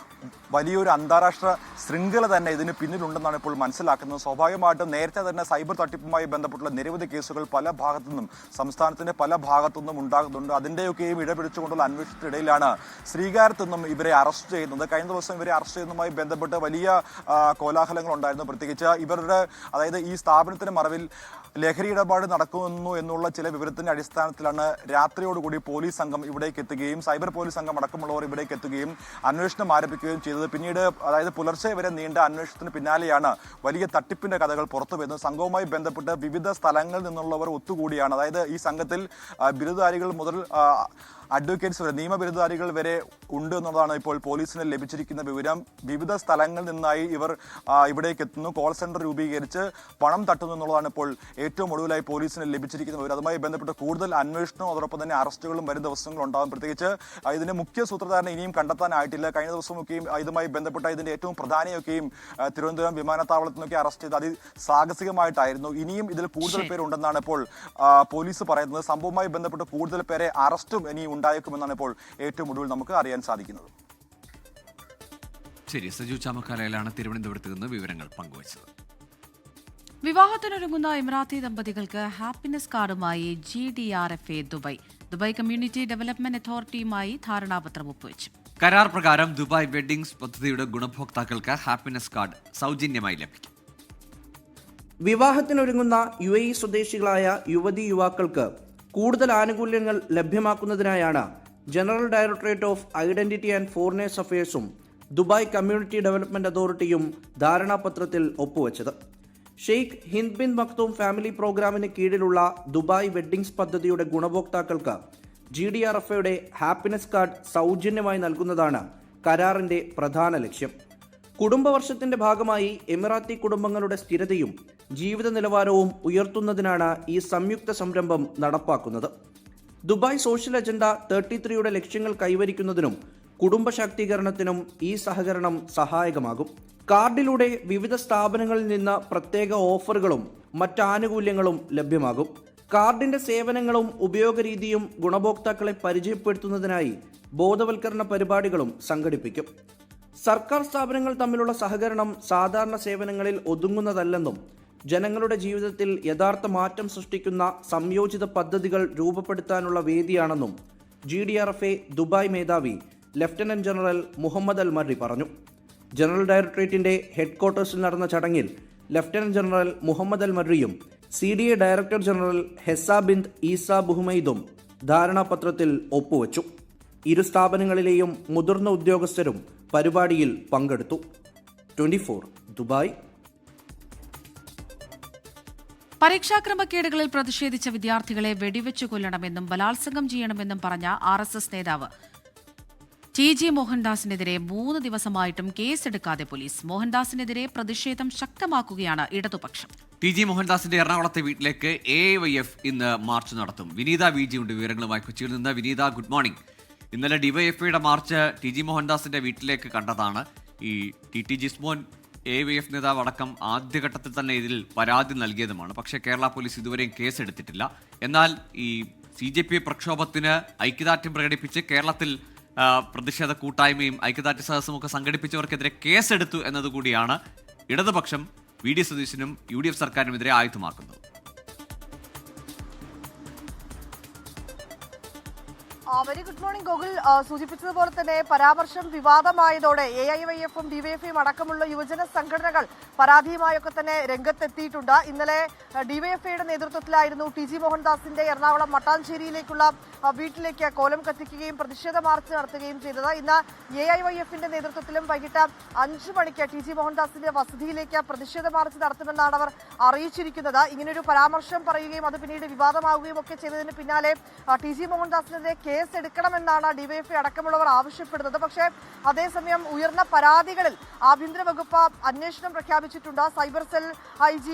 S5: വലിയൊരു അന്താരാഷ്ട്ര ശൃംഖല തന്നെ ഇതിന് പിന്നിലുണ്ടെന്നാണ് ഇപ്പോൾ മനസ്സിലാക്കുന്നത്. സ്വാഭാവികമായിട്ടും നേരത്തെ തന്നെ സൈബർ തട്ടിപ്പുമായി ബന്ധപ്പെട്ടുള്ള നിരവധി കേസുകൾ പല ഭാഗത്തു നിന്നും, സംസ്ഥാനത്തിന്റെ പല ഭാഗത്തു നിന്നും ഉണ്ടാകുന്നുണ്ട്. അതിൻ്റെയൊക്കെയും ഇടപിടിച്ചുകൊണ്ടുള്ള അന്വേഷണത്തിനിടയിലാണ് ശ്രീകാര്യത്തു നിന്നും ഇവരെ അറസ്റ്റ് ചെയ്യുന്നത്. കഴിഞ്ഞ ദിവസം ഇവരെ അറസ്റ്റ് ചെയ്യുന്നതുമായി ബന്ധപ്പെട്ട് വലിയ കോലാഹലങ്ങൾ ഉണ്ടായിരുന്നു. പ്രത്യേകിച്ച് ഇവരുടെ, അതായത് ഈ സ്ഥാപനത്തിന്റെ മറവിൽ ലഹരി ഇടപാട് നടക്കുന്നു എന്നുള്ള ചില വിവരത്തിന്റെ അടിസ്ഥാനത്തിലാണ് രാത്രിയോടുകൂടി പോലീസ് സംഘം ഇവിടേക്ക് എത്തുകയും സൈബർ പോലീസ് സംഘം അടക്കമുള്ളവർ ഇവിടേക്ക് എത്തുകയും അന്വേഷണം ആരംഭിക്കുകയും ചെയ്തത്. പിന്നീട്, അതായത് പുലർച്ചെ വരെ നീണ്ട അന്വേഷണത്തിന് പിന്നാലെയാണ് വലിയ തട്ടിപ്പിന്റെ കഥകൾ പുറത്തു വരുന്നത്. സംഘവുമായി ബന്ധപ്പെട്ട് വിവിധ സ്ഥലങ്ങളിൽ നിന്നുള്ളവർ ഒത്തുകൂടിയാണ്. അതായത് ഈ സംഘത്തിൽ ബിരുദധാരികൾ മുതൽ അഡ്വക്കേറ്റ്സ് വരെ, നിയമബിരുദധാരികൾ വരെ ഉണ്ട് എന്നുള്ളതാണ് ഇപ്പോൾ പോലീസിന് ലഭിച്ചിരിക്കുന്ന വിവരം. വിവിധ സ്ഥലങ്ങളിൽ നിന്നായി ഇവർ ഇവിടേക്ക് എത്തുന്നു, കോൾ സെന്റർ രൂപീകരിച്ച് പണം തട്ടുന്നു എന്നുള്ളതാണ് ഇപ്പോൾ ഏറ്റവും ഒടുവിലായി പോലീസിന് ലഭിച്ചിരിക്കുന്ന വിവരം. അതുമായി ബന്ധപ്പെട്ട് കൂടുതൽ അന്വേഷണവും അതോടൊപ്പം തന്നെ അറസ്റ്റുകളും വരും ദിവസങ്ങൾ ഉണ്ടാകും. പ്രത്യേകിച്ച് ഇതിന്റെ മുഖ്യ സൂത്രധാരനെ ഇനിയും കണ്ടെത്താനായിട്ടില്ല. കഴിഞ്ഞ ദിവസമൊക്കെയും ഇതുമായി ബന്ധപ്പെട്ട ഇതിന്റെ ഏറ്റവും പ്രധാനിയൊക്കെയും തിരുവനന്തപുരം വിമാനത്താവളത്തിൽ നിന്നൊക്കെ അറസ്റ്റ് ചെയ്ത് അതിസാഹസികമായിട്ടായിരുന്നു. ഇനിയും ഇതിൽ കൂടുതൽ പേരുണ്ടെന്നാണ് ഇപ്പോൾ പോലീസ് പറയുന്നത്. സംഭവവുമായി ബന്ധപ്പെട്ട് കൂടുതൽ പേരെ അറസ്റ്റും ഇനിയും ഉണ്ടായേക്കുമെന്നാണ് ഇപ്പോൾ ഏറ്റവും ഒടുവിൽ നമുക്ക് അറിയാൻ സാധിക്കുന്നത്.
S2: ശരി, സജു ചാമക്കാലയിലാണ് തിരുവനന്തപുരത്ത് നിന്ന് വിവരങ്ങൾ പങ്കുവച്ചത്.
S1: വിവാഹത്തിനൊരുങ്ങുന്ന എമിറാത്തി ദമ്പതികൾക്ക് ഹാപ്പിനെസ് കാർഡുമായി GDRFA ദുബായ് കമ്മ്യൂണിറ്റി ഡെവലപ്മെന്റ് അതോറിറ്റിയുമായി ധാരണാപത്രം ഒപ്പുവെച്ചു.
S2: കരാർ പ്രകാരം ദുബായ് വെഡ്ഡിംഗ്സ് പദ്ധതിയുടെ ഗുണഭോക്താക്കൾക്ക് ഹാപ്പിനെസ് കാർഡ് സൗജന്യമായി ലഭിക്കും.
S13: വിവാഹത്തിനൊരുങ്ങുന്ന UAE സ്വദേശികളായ യുവതീ യുവാക്കൾക്ക് കൂടുതൽ ആനുകൂല്യങ്ങൾ ലഭ്യമാക്കുന്നതിനായാണ് general directorate of identity and foreigners അഫയേഴ്സും ദുബായ് കമ്മ്യൂണിറ്റി ഡെവലപ്മെന്റ് അതോറിറ്റിയും ധാരണാപത്രത്തിൽ ഒപ്പുവെച്ചത്. Sheikh Hind bin Maktoum family പ്രോഗ്രാമിന് കീഴിലുള്ള ദുബായ് വെഡ്ഡിംഗ്സ് പദ്ധതിയുടെ ഗുണഭോക്താക്കൾക്ക് GDRFAയുടെ ഹാപ്പിനെസ് കാർഡ് സൗജന്യമായി നൽകുന്നതാണ് കരാറിന്റെ പ്രധാന ലക്ഷ്യം. കുടുംബവർഷത്തിന്റെ ഭാഗമായി എമിറാത്തി കുടുംബങ്ങളുടെ സ്ഥിരതയും ജീവിത നിലവാരവും ഉയർത്തുന്നതിനാണ് ഈ സംയുക്ത സംരംഭം നടപ്പാക്കുന്നത്. ദുബായ് സോഷ്യൽ അജണ്ട 33യുടെ ലക്ഷ്യങ്ങൾ കൈവരിക്കുന്നതിനും കുടുംബ ശാക്തീകരണത്തിനും ഈ സഹകരണം സഹായകമാകും. കാർഡിലൂടെ വിവിധ സ്ഥാപനങ്ങളിൽ നിന്ന് പ്രത്യേക ഓഫറുകളും മറ്റാനുകൂല്യങ്ങളും ലഭ്യമാകും. കാർഡിന്റെ സേവനങ്ങളും ഉപയോഗരീതിയും ഗുണഭോക്താക്കളെ പരിചയപ്പെടുത്തുന്നതിനായി ബോധവൽക്കരണ പരിപാടികളും സംഘടിപ്പിക്കും. സർക്കാർ സ്ഥാപനങ്ങൾ തമ്മിലുള്ള സഹകരണം സാധാരണ സേവനങ്ങളിൽ ഒതുങ്ങുന്നതല്ലെന്നും ജനങ്ങളുടെ ജീവിതത്തിൽ യഥാർത്ഥ മാറ്റം സൃഷ്ടിക്കുന്ന സംയോജിത പദ്ധതികൾ രൂപപ്പെടുത്താനുള്ള വേദിയാണെന്നും GDRFA ദുബായ് മേധാവി ലഫ്റ്റനന്റ് ജനറൽ മുഹമ്മദ് അൽ മർരി പറഞ്ഞു. ജനറൽ ഡയറക്ടറേറ്റിന്റെ ഹെഡ്ക്വാർട്ടേഴ്സിൽ നടന്ന ചടങ്ങിൽ ലഫ്റ്റനന്റ് ജനറൽ മുഹമ്മദ് അൽ മർരിയും CDA director general Hesa ബിന്ത് Isa ബുഹ്മൈദും ധാരണാപത്രത്തിൽ ഒപ്പുവെച്ചു. ഇരു സ്ഥാപനങ്ങളിലെയും മുതിർന്ന ഉദ്യോഗസ്ഥരും പരിപാടിയിൽ പങ്കെടുത്തു. 24 ദുബായ്.
S1: പരീക്ഷാക്രമക്കേടുകളിൽ പ്രതിഷേധിച്ച വിദ്യാർത്ഥികളെ വെടിവെച്ചു കൊല്ലണമെന്നും ബലാത്സംഗം ചെയ്യണമെന്നും പറഞ്ഞ RSS നേതാവ് TG മോഹൻദാസിനെതിരെ 3 ദിവസമായിട്ടും കേസെടുക്കാതെ പോലീസ്. മോഹൻദാസിനെതിരെ പ്രതിഷേധം ശക്തമാക്കുകയാണ് ഇടതുപക്ഷം.
S2: TG മോഹൻദാസിന്റെ എറണാകുളത്തെ വീട്ടിലേക്ക് AYF ഇന്ന് മാർച്ച് നടത്തും. വിനീത VG ഉണ്ട് വിവരങ്ങളുമായി കൊച്ചിയിൽ നിന്ന്. വിനീത, ഗുഡ് മോർണിംഗ്. ഇന്നലെ ഡിവൈഎഫ്ഐയുടെ മാർച്ച് TG മോഹൻദാസിന്റെ വീട്ടിലേക്ക് കണ്ടതാണ്. ഈ TT ജിസ്മോൻ AYF നേതാവ് അടക്കം ആദ്യഘട്ടത്തിൽ തന്നെ ഇതിൽ പരാതി നൽകിയതുമാണ്. പക്ഷേ കേരള പോലീസ് ഇതുവരെയും കേസെടുത്തിട്ടില്ല. എന്നാൽ ഈ CJP പ്രക്ഷോഭത്തിന് ഐക്യദാർഢ്യം പ്രകടിപ്പിച്ച് കേരളത്തിൽ പ്രതിഷേധ കൂട്ടായ്മയും ഐക്യദാർഢ്യ സദസ്സും ഒക്കെ സംഘടിപ്പിച്ചവർക്കെതിരെ കേസെടുത്തു എന്നതുകൂടിയാണ് ഇടതുപക്ഷം VD സതീശനും UDF സർക്കാരിനുമെതിരെ ആയുധമാക്കുന്നത്.
S6: Very good morning Gokul. സൂചിപ്പിച്ചതുപോലെ തന്നെ പരാമർശം വിവാദമായതോടെ AIYF ഉം DYFI യും അടക്കമുള്ള യുവജന സംഘടനകൾ പരാതിയുമായൊക്കെ തന്നെ രംഗത്തെത്തിയിട്ടുണ്ട്. ഇന്നലെ ഡിവൈഎഫ്ഐയുടെ നേതൃത്വത്തിലായിരുന്നു ടി ജി മോഹൻദാസിന്റെ എറണാകുളം മട്ടാഞ്ചേരിയിലേക്കുള്ള വീട്ടിലേക്ക് കോലം കത്തിക്കുകയും പ്രതിഷേധ മാർച്ച് നടത്തുകയും ചെയ്തത്. ഇന്ന് AIYFന്റെ നേതൃത്വത്തിലും വൈകിട്ട് 5 മണിക്ക് ടി ജി മോഹൻദാസിന്റെ വസതിയിലേക്ക് പ്രതിഷേധ മാർച്ച് നടത്തുമെന്നാണ് അവർ അറിയിച്ചിരിക്കുന്നത്. ഇങ്ങനൊരു പരാമർശം പറയുകയും അത് പിന്നീട് വിവാദമാവുകയും ഒക്കെ ചെയ്തതിന് പിന്നാലെ ടി ജി മോഹൻദാസിനെതിരെ കേസ് എടുക്കണമെന്നാണ് ഡിവൈഎഫ്ഐ അടക്കമുള്ളവർ ആവശ്യപ്പെടുന്നത്. പക്ഷേ അതേസമയം ഉയർന്ന പരാതികളിൽ ആഭ്യന്തര വകുപ്പ് അന്വേഷണം പ്രഖ്യാപിച്ചിട്ടുണ്ട്. സൈബർ സെൽ IG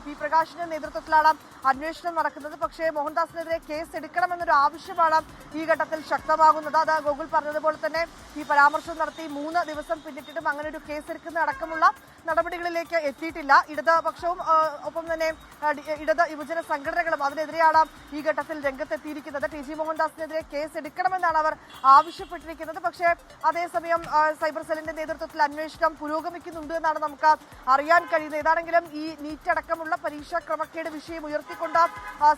S6: പി പ്രകാശിന്റെ നേതൃത്വത്തിലാണ് അന്വേഷണം നടക്കുന്നത്. പക്ഷേ മോഹൻദാസിനെതിരെ കേസ് എടുക്കണമെന്നൊരു ആവശ്യമാണ് ഈ ഘട്ടത്തിൽ ശക്തമാകുന്നത്. അത് ഗോകുൽ പറഞ്ഞതുപോലെ തന്നെ ഈ പരാമർശം നടത്തി 3 ദിവസം പിന്നിട്ടിട്ടും അങ്ങനെ ഒരു കേസ് എടുക്കുന്ന അടക്കമുള്ള നടപടികളിലേക്ക് എത്തിയിട്ടില്ല. ഇടതുപക്ഷവും ഒപ്പം തന്നെ ഇടത് യുവജന സംഘടനകളും അതിനെതിരെയാണ് ഈ ഘട്ടത്തിൽ രംഗത്തെത്തിയിരിക്കുന്നത്. ടി ജി മോഹൻദാസിനെതിരെ കേസ് എടുക്കണമെന്നാണ് അവർ ആവശ്യപ്പെട്ടിരിക്കുന്നത്. പക്ഷേ അതേസമയം സൈബർ സെല്ലിന്റെ നേതൃത്വത്തിൽ അന്വേഷണം പുരോഗമിക്കുന്നുണ്ട് എന്നാണ് നമുക്ക് അറിയാൻ കഴിയുന്നത്. ഏതാണെങ്കിലും ഈ നീറ്റ് അടക്കമുള്ള പരീക്ഷാ ക്രമക്കേട് വിഷയം ഉയർത്തിക്കൊണ്ട്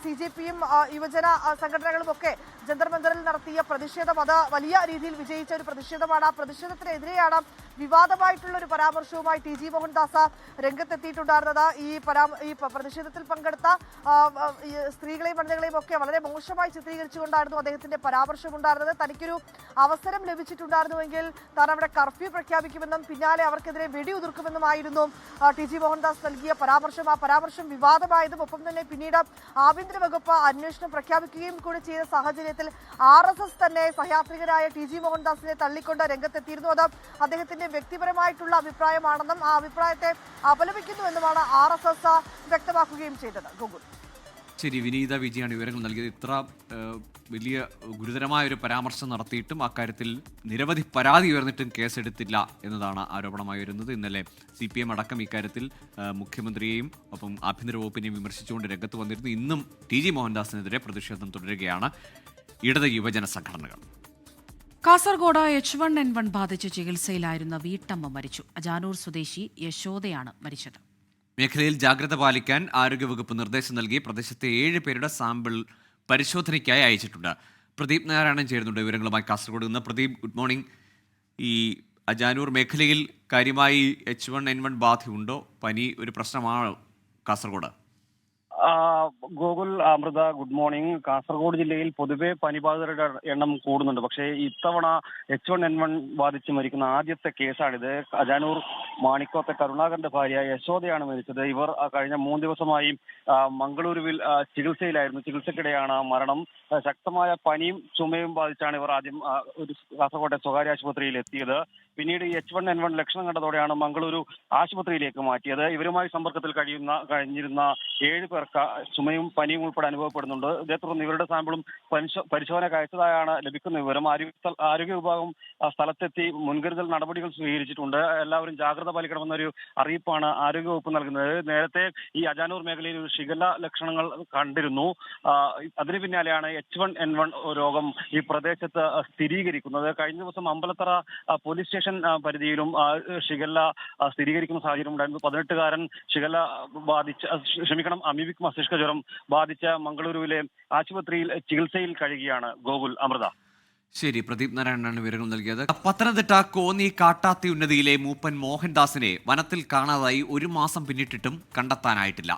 S6: CJPയും യുവജന സംഘടനകളും ഒക്കെ ജന്തർ മന്ദറിൽ നടത്തിയ പ്രതിഷേധം അത് വലിയ രീതിയിൽ വിജയിച്ച ഒരു പ്രതിഷേധമാണ്. ആ പ്രതിഷേധത്തിനെതിരെയാണ് വിവാദമായിട്ടുള്ള ഒരു പരാമർശവുമായി ടി ജി മോഹൻദാസ് രംഗത്തെത്തിയിട്ടുണ്ടായിരുന്നത്. ഈ പ്രതിഷേധത്തിൽ പങ്കെടുത്ത സ്ത്രീകളെയും വനിതകളെയും ഒക്കെ വളരെ മോശമായി ചിത്രീകരിച്ചുകൊണ്ടായിരുന്നു അദ്ദേഹത്തിന്റെ പരാമർശമുണ്ടായിരുന്നത്. തനിക്കൊരു അവസരം ലഭിച്ചിട്ടുണ്ടായിരുന്നുവെങ്കിൽ താൻ അവിടെ കർഫ്യൂ പ്രഖ്യാപിക്കുമെന്നും പിന്നാലെ അവർക്കെതിരെ വെടിയുതിർക്കുമെന്നുമായിരുന്നു ടി ജി മോഹൻദാസ് നൽകിയ പരാമർശം. ആ പരാമർശം വിവാദമായതും ഒപ്പം തന്നെ പിന്നീട് ആഭ്യന്തര വകുപ്പ് അന്വേഷണം പ്രഖ്യാപിക്കുകയും കൂടി ചെയ്ത സാഹചര്യത്തിൽ RSS തന്നെ സഹയാത്രികനായ ടി ജി മോഹൻദാസിനെ തള്ളിക്കൊണ്ട് രംഗത്തെത്തിയിരുന്നു. അത് അദ്ദേഹത്തിന്റെ വ്യക്തിപരമായിട്ടുള്ള അഭിപ്രായമാണെന്നും ആ അഭിപ്രായത്തെ അപലപിക്കുന്നുവെന്നുമാണ് RSS വ്യക്തമാക്കുകയും ചെയ്തത്. ഗോകുൽ.
S2: ശരി, വിനീത വിജയാണ് വിവരങ്ങൾ നൽകിയത്. ഇത്ര വലിയ ഗുരുതരമായ ഒരു പരാമർശം നടത്തിയിട്ടും അക്കാര്യത്തിൽ നിരവധി പരാതി ഉയർന്നിട്ടും കേസെടുത്തില്ല എന്നതാണ് ആരോപണമായി വരുന്നത്. ഇന്നലെ CPM അടക്കം ഇക്കാര്യത്തിൽ മുഖ്യമന്ത്രിയെയും ഒപ്പം ആഭ്യന്തര വകുപ്പിനെയും വിമർശിച്ചുകൊണ്ട് രംഗത്ത് വന്നിരുന്നു. ഇന്നും ടി ജി മോഹൻദാസിനെതിരെ പ്രതിഷേധം തുടരുകയാണ് ഇടത് യുവജന സംഘടനകൾ.
S1: കാസർഗോഡ് H1N1 ബാധിച്ച് ചികിത്സയിലായിരുന്ന വീട്ടമ്മ മരിച്ചു. അജാനൂർ സ്വദേശി യശോദയാണ് മരിച്ചത്.
S2: മേഖലയിൽ ജാഗ്രത പാലിക്കാൻ ആരോഗ്യവകുപ്പ് നിർദ്ദേശം നൽകി പ്രദേശത്തെ 7 പേരുടെ സാമ്പിൾ പരിശോധനയ്ക്കായി അയച്ചിട്ടുണ്ട്. പ്രദീപ് നാരായണൻ ചേരുന്നുണ്ട് വിവരങ്ങളുമായി കാസർഗോഡ് നിന്ന്. Pradeep, good morning. ഈ അജാനൂർ മേഖലയിൽ കാര്യമായി H1N1 ബാധയുണ്ടോ? പനി ഒരു പ്രശ്നമാണോ കാസർഗോഡ്?
S14: Gokul, Amrita, good morning. കാസർഗോഡ് ജില്ലയിൽ പൊതുവെ പനിബാധിതരുടെ എണ്ണം കൂടുന്നുണ്ട്. പക്ഷേ ഇത്തവണ H1N1 ബാധിച്ച് മരിക്കുന്ന ആദ്യത്തെ കേസാണിത്. അജാനൂർ മാണിക്കോത്തെ കരുണാകരന്റെ ഭാര്യ യശോദയാണ് മരിച്ചത്. ഇവർ കഴിഞ്ഞ 3 ദിവസമായി മംഗളൂരുവിൽ ചികിത്സയിലായിരുന്നു. ചികിത്സക്കിടെയാണ് മരണം. ശക്തമായ പനിയും ചുമയും ബാധിച്ചാണ് ഇവർ ആദ്യം ഒരു കാസർഗോട്ടെ സ്വകാര്യ ആശുപത്രിയിൽ എത്തിയത്. പിന്നീട് H1N1 ലക്ഷണം കണ്ടതോടെയാണ് മംഗളൂരു ആശുപത്രിയിലേക്ക് മാറ്റിയത്. ഇവരുമായി സമ്പർക്കത്തിൽ കഴിഞ്ഞിരുന്ന 7 പേർക്ക് ചുമയും പനിയും ഉൾപ്പെടെ അനുഭവപ്പെടുന്നുണ്ട്. ഇതേ തുടർന്ന് ഇവരുടെ സാമ്പിളും പരിശോധനയ്ക്ക് അയച്ചതായാണ് ലഭിക്കുന്ന വിവരം. ആരോഗ്യ വിഭാഗം സ്ഥലത്തെത്തി മുൻകരുതൽ നടപടികൾ സ്വീകരിച്ചിട്ടുണ്ട്. എല്ലാവരും ജാഗ്രത പാലിക്കണമെന്നൊരു അറിയിപ്പാണ് ആരോഗ്യവകുപ്പ് നൽകുന്നത്. നേരത്തെ ഈ അജാനൂർ മേഖലയിൽ ഒരു ഷിഗല്ല ലക്ഷണങ്ങൾ കണ്ടിരുന്നു. അതിന് പിന്നാലെയാണ് H1N1 രോഗം ഈ പ്രദേശത്ത് സ്ഥിരീകരിക്കുന്നത്. കഴിഞ്ഞ ദിവസം അമ്പലത്തറ പോലീസ് സ്റ്റേഷൻ പരിധിയിലും ഷിഗല്ല സ്ഥിരീകരിക്കുന്ന സാഹചര്യം ഉണ്ടായിരുന്നു. 18കാരൻ ഷിഗല്ല അമീബിക് മസ്തിഷ്ക ജ്വരം ബാധിച്ച മംഗളൂരുവിലെ ആശുപത്രിയിൽ ചികിത്സയിൽ കഴിയുകയാണ്. ഗോകുൽ, അമൃത.
S2: ശരി, പ്രദീപ് നാരായണനാണ് വിവരങ്ങൾ നൽകിയത്. പത്തനംതിട്ട കോന്നി കാട്ടാത്തി ഉന്നതിയിലെ മൂപ്പൻ മോഹൻദാസിനെ വനത്തിൽ കാണാതായി 1 മാസം പിന്നിട്ടിട്ടും കണ്ടെത്താനായിട്ടില്ല.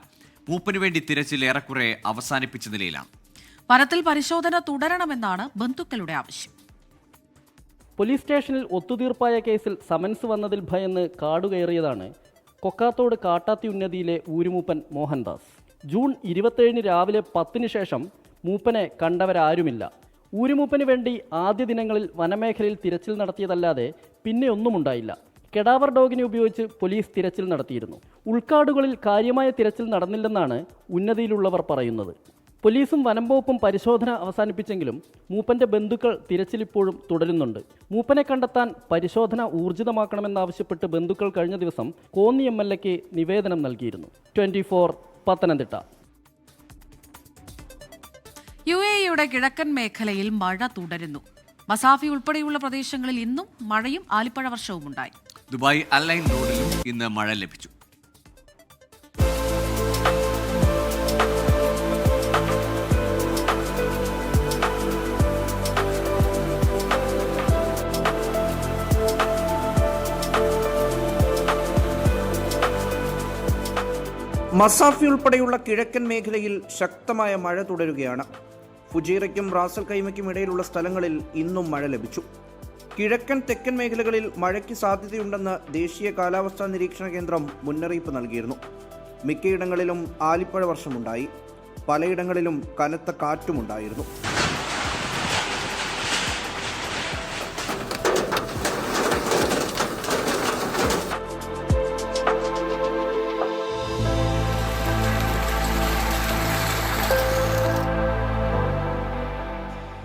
S2: മൂപ്പന് വേണ്ടി തിരച്ചിൽ ഏറെക്കുറെ അവസാനിപ്പിച്ച നിലയിലാണ്.
S1: വനത്തിൽ പരിശോധന തുടരണമെന്നാണ് ബന്ധുക്കളുടെ ആവശ്യം.
S15: പോലീസ് സ്റ്റേഷനിൽ ഒത്തുതീർപ്പായ കേസിൽ സമൻസ് വന്നതിൽ ഭയന്ന് കാടുകയറിയതാണ് കൊക്കാത്തോട് കാട്ടാത്തി ഉന്നതിയിലെ ഊരുമൂപ്പൻ മോഹൻദാസ്. ജൂൺ 27 രാവിലെ 10 ശേഷം മൂപ്പനെ കണ്ടവരാരുമില്ല. ഊരുമൂപ്പന് വേണ്ടി ആദ്യ ദിനങ്ങളിൽ വനമേഖലയിൽ തിരച്ചിൽ നടത്തിയതല്ലാതെ പിന്നെ ഒന്നുമുണ്ടായില്ല. കെഡാവർ ഡോഗിനെ ഉപയോഗിച്ച് പോലീസ് തിരച്ചിൽ നടത്തിയിരുന്നു. ഉൾക്കാടുകളിൽ കാര്യമായ തിരച്ചിൽ നടന്നില്ലെന്നാണ് ഉന്നതിയിലുള്ളവർ പറയുന്നത്. പോലീസും വനംവകുപ്പും പരിശോധന അവസാനിപ്പിച്ചെങ്കിലും മൂപ്പന്റെ ബന്ധുക്കൾ തിരച്ചിലിപ്പോഴും തുടരുന്നുണ്ട്. മൂപ്പനെ കണ്ടെത്താൻ പരിശോധന ഊർജിതമാക്കണമെന്നാവശ്യപ്പെട്ട് ബന്ധുക്കൾ കഴിഞ്ഞ ദിവസം കോന്നി MLAക്ക് നിവേദനം നൽകിയിരുന്നു. 24 പത്തനംതിട്ട.
S1: UAEയുടെ കിഴക്കൻ മേഖലയിൽ മഴ തുടരുന്നു. മസാഫി ഉൾപ്പെടെയുള്ള പ്രദേശങ്ങളിൽ ഇന്നും മഴയും ആലിപ്പഴ വർഷവും ഉണ്ടായി.
S2: ദുബായ് അലൈൻ റോഡിലും ഇന്ന് മഴ ലഭിച്ചു.
S13: മസാഫി ഉൾപ്പെടെയുള്ള കിഴക്കൻ മേഖലയിൽ ശക്തമായ മഴ തുടരുകയാണ്. ഫുജീറയ്ക്കും റാസൽ കൈമയ്ക്കും ഇടയിലുള്ള സ്ഥലങ്ങളിൽ ഇന്നും മഴ ലഭിച്ചു. കിഴക്കൻ തെക്കൻ മേഖലകളിൽ മഴയ്ക്ക് സാധ്യതയുണ്ടെന്ന് ദേശീയ കാലാവസ്ഥാ നിരീക്ഷണ കേന്ദ്രം മുന്നറിയിപ്പ് നൽകിയിരുന്നു. മിക്കയിടങ്ങളിലും ആലിപ്പഴ വർഷമുണ്ടായി. പലയിടങ്ങളിലും കനത്ത കാറ്റുമുണ്ടായിരുന്നു.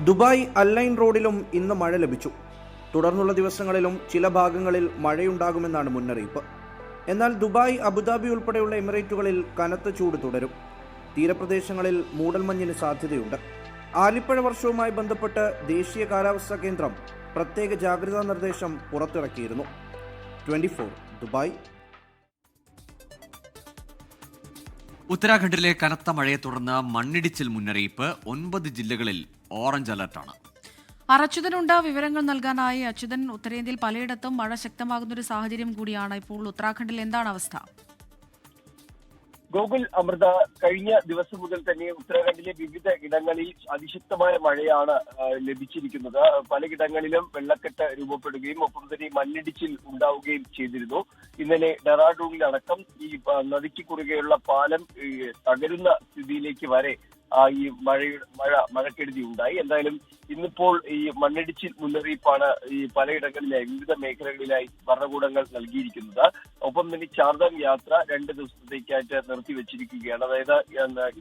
S13: ദുബായ് അൽലൈൻ റോഡിലും ഇന്ന് മഴ ലഭിച്ചു. തുടർന്നുള്ള ദിവസങ്ങളിലും ചില ഭാഗങ്ങളിൽ മഴയുണ്ടാകുമെന്നാണ് മുന്നറിയിപ്പ്. എന്നാൽ ദുബായ്, അബുദാബി ഉൾപ്പെടെയുള്ള എമിറേറ്റുകളിൽ കനത്ത ചൂട് തുടരും. തീരപ്രദേശങ്ങളിൽ മൂടൽമഞ്ഞിന് സാധ്യതയുണ്ട്. ആലിപ്പഴ വർഷവുമായി ബന്ധപ്പെട്ട് ദേശീയ കാലാവസ്ഥാ കേന്ദ്രം പ്രത്യേക ജാഗ്രതാ നിർദ്ദേശം പുറത്തിറക്കിയിരുന്നു. 24 ദുബായ്.
S2: ഉത്തരാഖണ്ഡിലെ കനത്ത മഴയെ തുടർന്ന് മണ്ണിടിച്ചിൽ മുന്നറിയിപ്പ്. 9 ജില്ലകളിൽ ഓറഞ്ച് അലർട്ടാണ്.
S1: അച്യുതനുണ്ട് വിവരങ്ങൾ നൽകാനായി. അച്യുതൻ, ഉത്തരേന്ത്യയിൽ പലയിടത്തും മഴ ശക്തമാകുന്ന ഒരു സാഹചര്യം കൂടിയാണ്. ഇപ്പോൾ ഉത്തരാഖണ്ഡിൽ എന്താണ് അവസ്ഥ?
S3: ഗോകുൽ, അമൃത, കഴിഞ്ഞ ദിവസം മുതൽ തന്നെ ഉത്തരാഖണ്ഡിലെ വിവിധ ഇടങ്ങളിൽ അതിശക്തമായ മഴയാണ് ലഭിച്ചിരിക്കുന്നത്. പലയിടങ്ങളിലും വെള്ളക്കെട്ട് രൂപപ്പെടുകയും ഒപ്പം തന്നെ മണ്ണിടിച്ചിൽ ഉണ്ടാവുകയും ചെയ്തിരുന്നു. ഇന്നലെ ഡെറാഡൂണിലടക്കം ഈ നദിക്ക് കുറുകെയുള്ള പാലം തകരുന്ന സ്ഥിതിയിലേക്ക് വരെ ഈ മഴക്കെടുതി ഉണ്ടായി. എന്തായാലും ഇന്നിപ്പോൾ ഈ മണ്ണിടിച്ചിൽ മുന്നറിയിപ്പാണ് ഈ പലയിടങ്ങളിലായി വിവിധ മേഖലകളിലായി ഭരണകൂടങ്ങൾ നൽകിയിരിക്കുന്നത്. ഒപ്പം തന്നെ ചാർധാം യാത്ര 2 ദിവസത്തേക്കായിട്ട് നിർത്തിവെച്ചിരിക്കുകയാണ്. അതായത്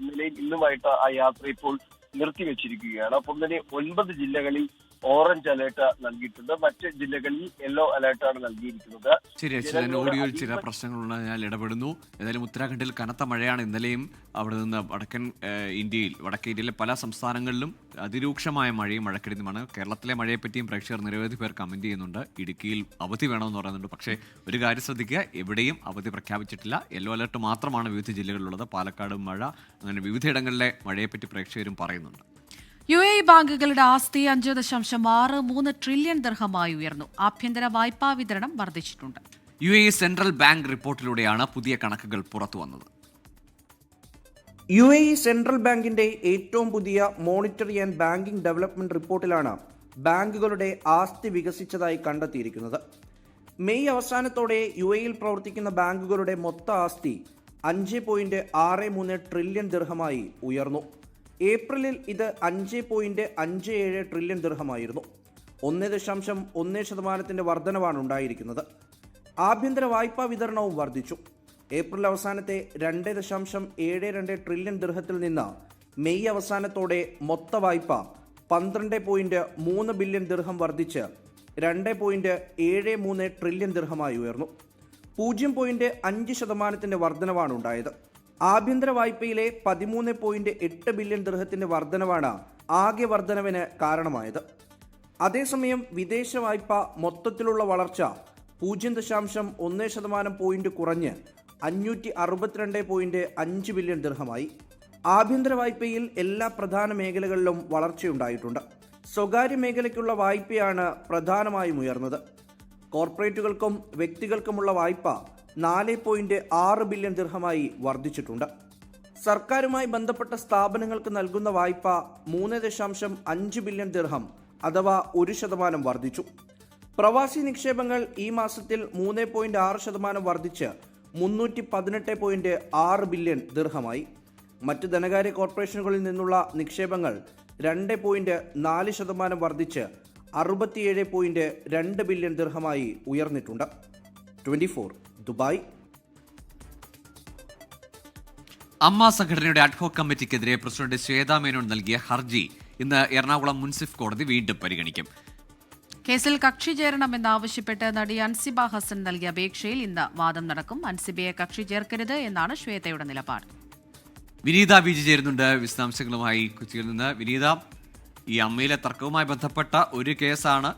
S3: ഇന്നലെയും ഇന്നുമായിട്ട് ആ യാത്ര ഇപ്പോൾ നിർത്തിവെച്ചിരിക്കുകയാണ്. ഒപ്പം തന്നെ 9 ജില്ലകളിൽ ഓറഞ്ച് അലേർട്ട് നൽകിയിട്ടുണ്ട്. മറ്റ് ജില്ലകളിൽ യെല്ലോ അലേർട്ടാണ് നൽകിയിരിക്കുന്നത്.
S2: ശരി, അച്യുതൻ, ഓഡിയോയിൽ ചില പ്രശ്നങ്ങളുള്ള ഞാൻ ഇടപെടുന്നു. ഏതായാലും ഉത്തരാഖണ്ഡിൽ കനത്ത മഴയാണ്. ഇന്നലെയും അവിടെ നിന്ന് വടക്കേ ഇന്ത്യയിലെ പല സംസ്ഥാനങ്ങളിലും അതിരൂക്ഷമായ മഴയും മഴക്കെടുതിയുമാണ്. കേരളത്തിലെ മഴയെപ്പറ്റിയും പ്രേക്ഷകർ നിരവധി പേർ കമന്റ് ചെയ്യുന്നുണ്ട്. ഇടുക്കിയിൽ അവധി വേണമെന്ന് പറയുന്നുണ്ട്. പക്ഷേ ഒരു കാര്യം ശ്രദ്ധിക്കുക, എവിടെയും അവധി പ്രഖ്യാപിച്ചിട്ടില്ല. യെല്ലോ അലേർട്ട് മാത്രമാണ് വിവിധ ജില്ലകളിലുള്ളത്. പാലക്കാട് മഴ, അങ്ങനെ വിവിധയിടങ്ങളിലെ മഴയെപ്പറ്റി പ്രേക്ഷകരും പറയുന്നുണ്ട്.
S1: UAE ബാങ്കുകളുടെ ആസ്തി 5.63 ട്രില്യൺ ദിർഹമായി ഉയർന്നു. ആഭ്യന്തര വായ്പാ വിതരണം വർദ്ധിച്ചിട്ടുണ്ട്.
S2: UAE സെൻട്രൽ ബാങ്ക് റിപ്പോർട്ടിലൂടെയാണ് പുതിയ കണക്കുകൾ പുറത്തുവന്നത്.
S13: UAE സെൻട്രൽ ബാങ്കിന്റെ ഏറ്റവും പുതിയ മോണിറ്ററി ആൻഡ് ബാങ്കിംഗ് ഡെവലപ്മെന്റ് റിപ്പോർട്ടിലാണ് ബാങ്കുകളുടെ ആസ്തി വികസിച്ചതായി കണ്ടെത്തിയിരിക്കുന്നത്. മെയ് അവസാനത്തോടെ UAEയിൽ പ്രവർത്തിക്കുന്ന ബാങ്കുകളുടെ മൊത്ത ആസ്തി 5.63 ട്രില്യൺ ദിർഹമായി ഉയർന്നു. ഏപ്രിലിൽ ഇത് 5.57 ട്രില്യൺ ദിർഹമായിരുന്നു. 1.1% വർധനവാണ് ഉണ്ടായിരിക്കുന്നത്. ആഭ്യന്തര വായ്പാ വിതരണവും വർദ്ധിച്ചു. ഏപ്രിൽ അവസാനത്തെ 2.72 ട്രില്യൺ ദിർഹത്തിൽ നിന്ന് മെയ് അവസാനത്തോടെ മൊത്ത വായ്പ 12.3 ബില്യൺ ദിർഹം വർദ്ധിച്ച് 2.73 ട്രില്യൺ ദിർഹമായി ഉയർന്നു. 0.5% വർധനവാണ് ഉണ്ടായത്. ആഭ്യന്തര വായ്പയിലെ 13.8 ബില്യൺ ദിർഹത്തിന്റെ വർധനവാണ് ആകെ വർധനവിന് കാരണമായത്. അതേസമയം വിദേശ വായ്പ മൊത്തത്തിലുള്ള വളർച്ച 0.1% പോയിന്റ് കുറഞ്ഞ് 562.5 ബില്യൺ ദിർഹമായി. ആഭ്യന്തര വായ്പയിൽ എല്ലാ പ്രധാന മേഖലകളിലും വളർച്ചയുണ്ടായിട്ടുണ്ട്. സ്വകാര്യ മേഖലയ്ക്കുള്ള വായ്പയാണ് പ്രധാനമായും ഉയർന്നത്. കോർപ്പറേറ്റുകൾക്കും വ്യക്തികൾക്കുമുള്ള വായ്പ 4.6 ബില്യൺ ദിർഹമായി വർദ്ധിച്ചിട്ടുണ്ട്. സർക്കാരുമായി ബന്ധപ്പെട്ട സ്ഥാപനങ്ങൾക്ക് നൽകുന്ന വായ്പ 3.5 ബില്യൺ ദിർഹം അഥവാ 1% വർദ്ധിച്ചു. പ്രവാസി നിക്ഷേപങ്ങൾ ഈ മാസത്തിൽ 3.6% വർദ്ധിച്ച് 318.6 ബില്യൺ ദിർഹമായി. മറ്റ് ധനകാര്യ കോർപ്പറേഷനുകളിൽ നിന്നുള്ള നിക്ഷേപങ്ങൾ 2.4% വർദ്ധിച്ച് 67.2 ബില്യൺ ദിർഹമായി ഉയർന്നിട്ടുണ്ട്. 24 ദുബായ്.
S2: അമ്മ സംഘടനയുടെ അഡ്ഹോക് കമ്മിറ്റിക്കെതിരെ പ്രസിഡന്റ് ശ്വേതാ മേനോൻ നൽകിയ ഹർജി ഇന്ന് എറണാകുളം മുൻസിഫ് കോടതി വീണ്ടും പരിഗണിക്കും.
S1: കേസിൽ കക്ഷി ചേരണമെന്നാവശ്യപ്പെട്ട് നടി അൻസിബ ഹസൻ നൽകിയ അപേക്ഷയിൽ ഇന്ന് വാദം നടക്കും. അൻസിബയെ കക്ഷി ചേർക്കരുത് എന്നാണ് ശ്വേതയുടെ നിലപാട്.
S2: വിനീത വിജി ചേരുന്നുണ്ട് വിശദാംശങ്ങളുമായി കൊച്ചിയിൽ നിന്ന്. വിനീത, ഈ അമ്മയിലെ തർക്കവുമായി ബന്ധപ്പെട്ട ഒരു കേസാണ്.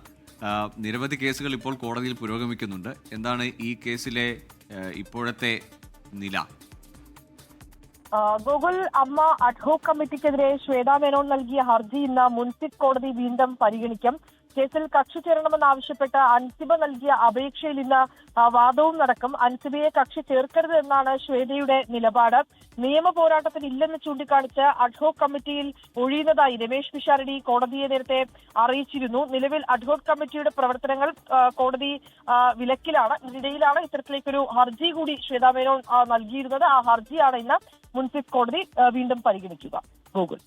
S2: നിരവധി കേസുകൾ ഇപ്പോൾ കോടതിയിൽ പുരോഗമിക്കുന്നുണ്ട്. എന്താണ് ഈ കേസിലെ ഇപ്പോഴത്തെ നില?
S16: ഗൂഗിൾ അമ്മ അഡ്ഹോക് കമ്മിറ്റിക്കെതിരെ ശ്വേതാ മേനോൻ നൽകിയ ഹർജി ഇന്ന് മുൻസിഫ് കോടതി വീണ്ടും പരിഗണിക്കും. കേസിൽ കക്ഷി ചേരണമെന്നാവശ്യപ്പെട്ട് അൻസിബ നൽകിയ അപേക്ഷയിൽ ഇന്ന് വാദവും നടക്കും. അൻസിബയെ കക്ഷി ചേർക്കരുത് എന്നാണ് ശ്വേതയുടെ നിലപാട്. നിയമ പോരാട്ടത്തിന് ഇല്ലെന്ന് ചൂണ്ടിക്കാണിച്ച് അഡ്ഹോക് കമ്മിറ്റിയിൽ ഒഴിയുന്നതായി രമേശ് പിഷാരടി കോടതിയെ നേരത്തെ അറിയിച്ചിരുന്നു. നിലവിൽ അഡ്ഹോക് കമ്മിറ്റിയുടെ പ്രവർത്തനങ്ങൾ കോടതി വിലക്കിലാണ്. ഇതിനിടയിലാണ് ഇത്തരത്തിലേക്കൊരു ഹർജി കൂടി ശ്വേതാ മേനോൻ നൽകിയിരുന്നത്. ആ ഹർജിയാണ് ഇന്ന് മുൻസിഫ് കോടതി വീണ്ടും പരിഗണിക്കുക. ഗോകുൽ.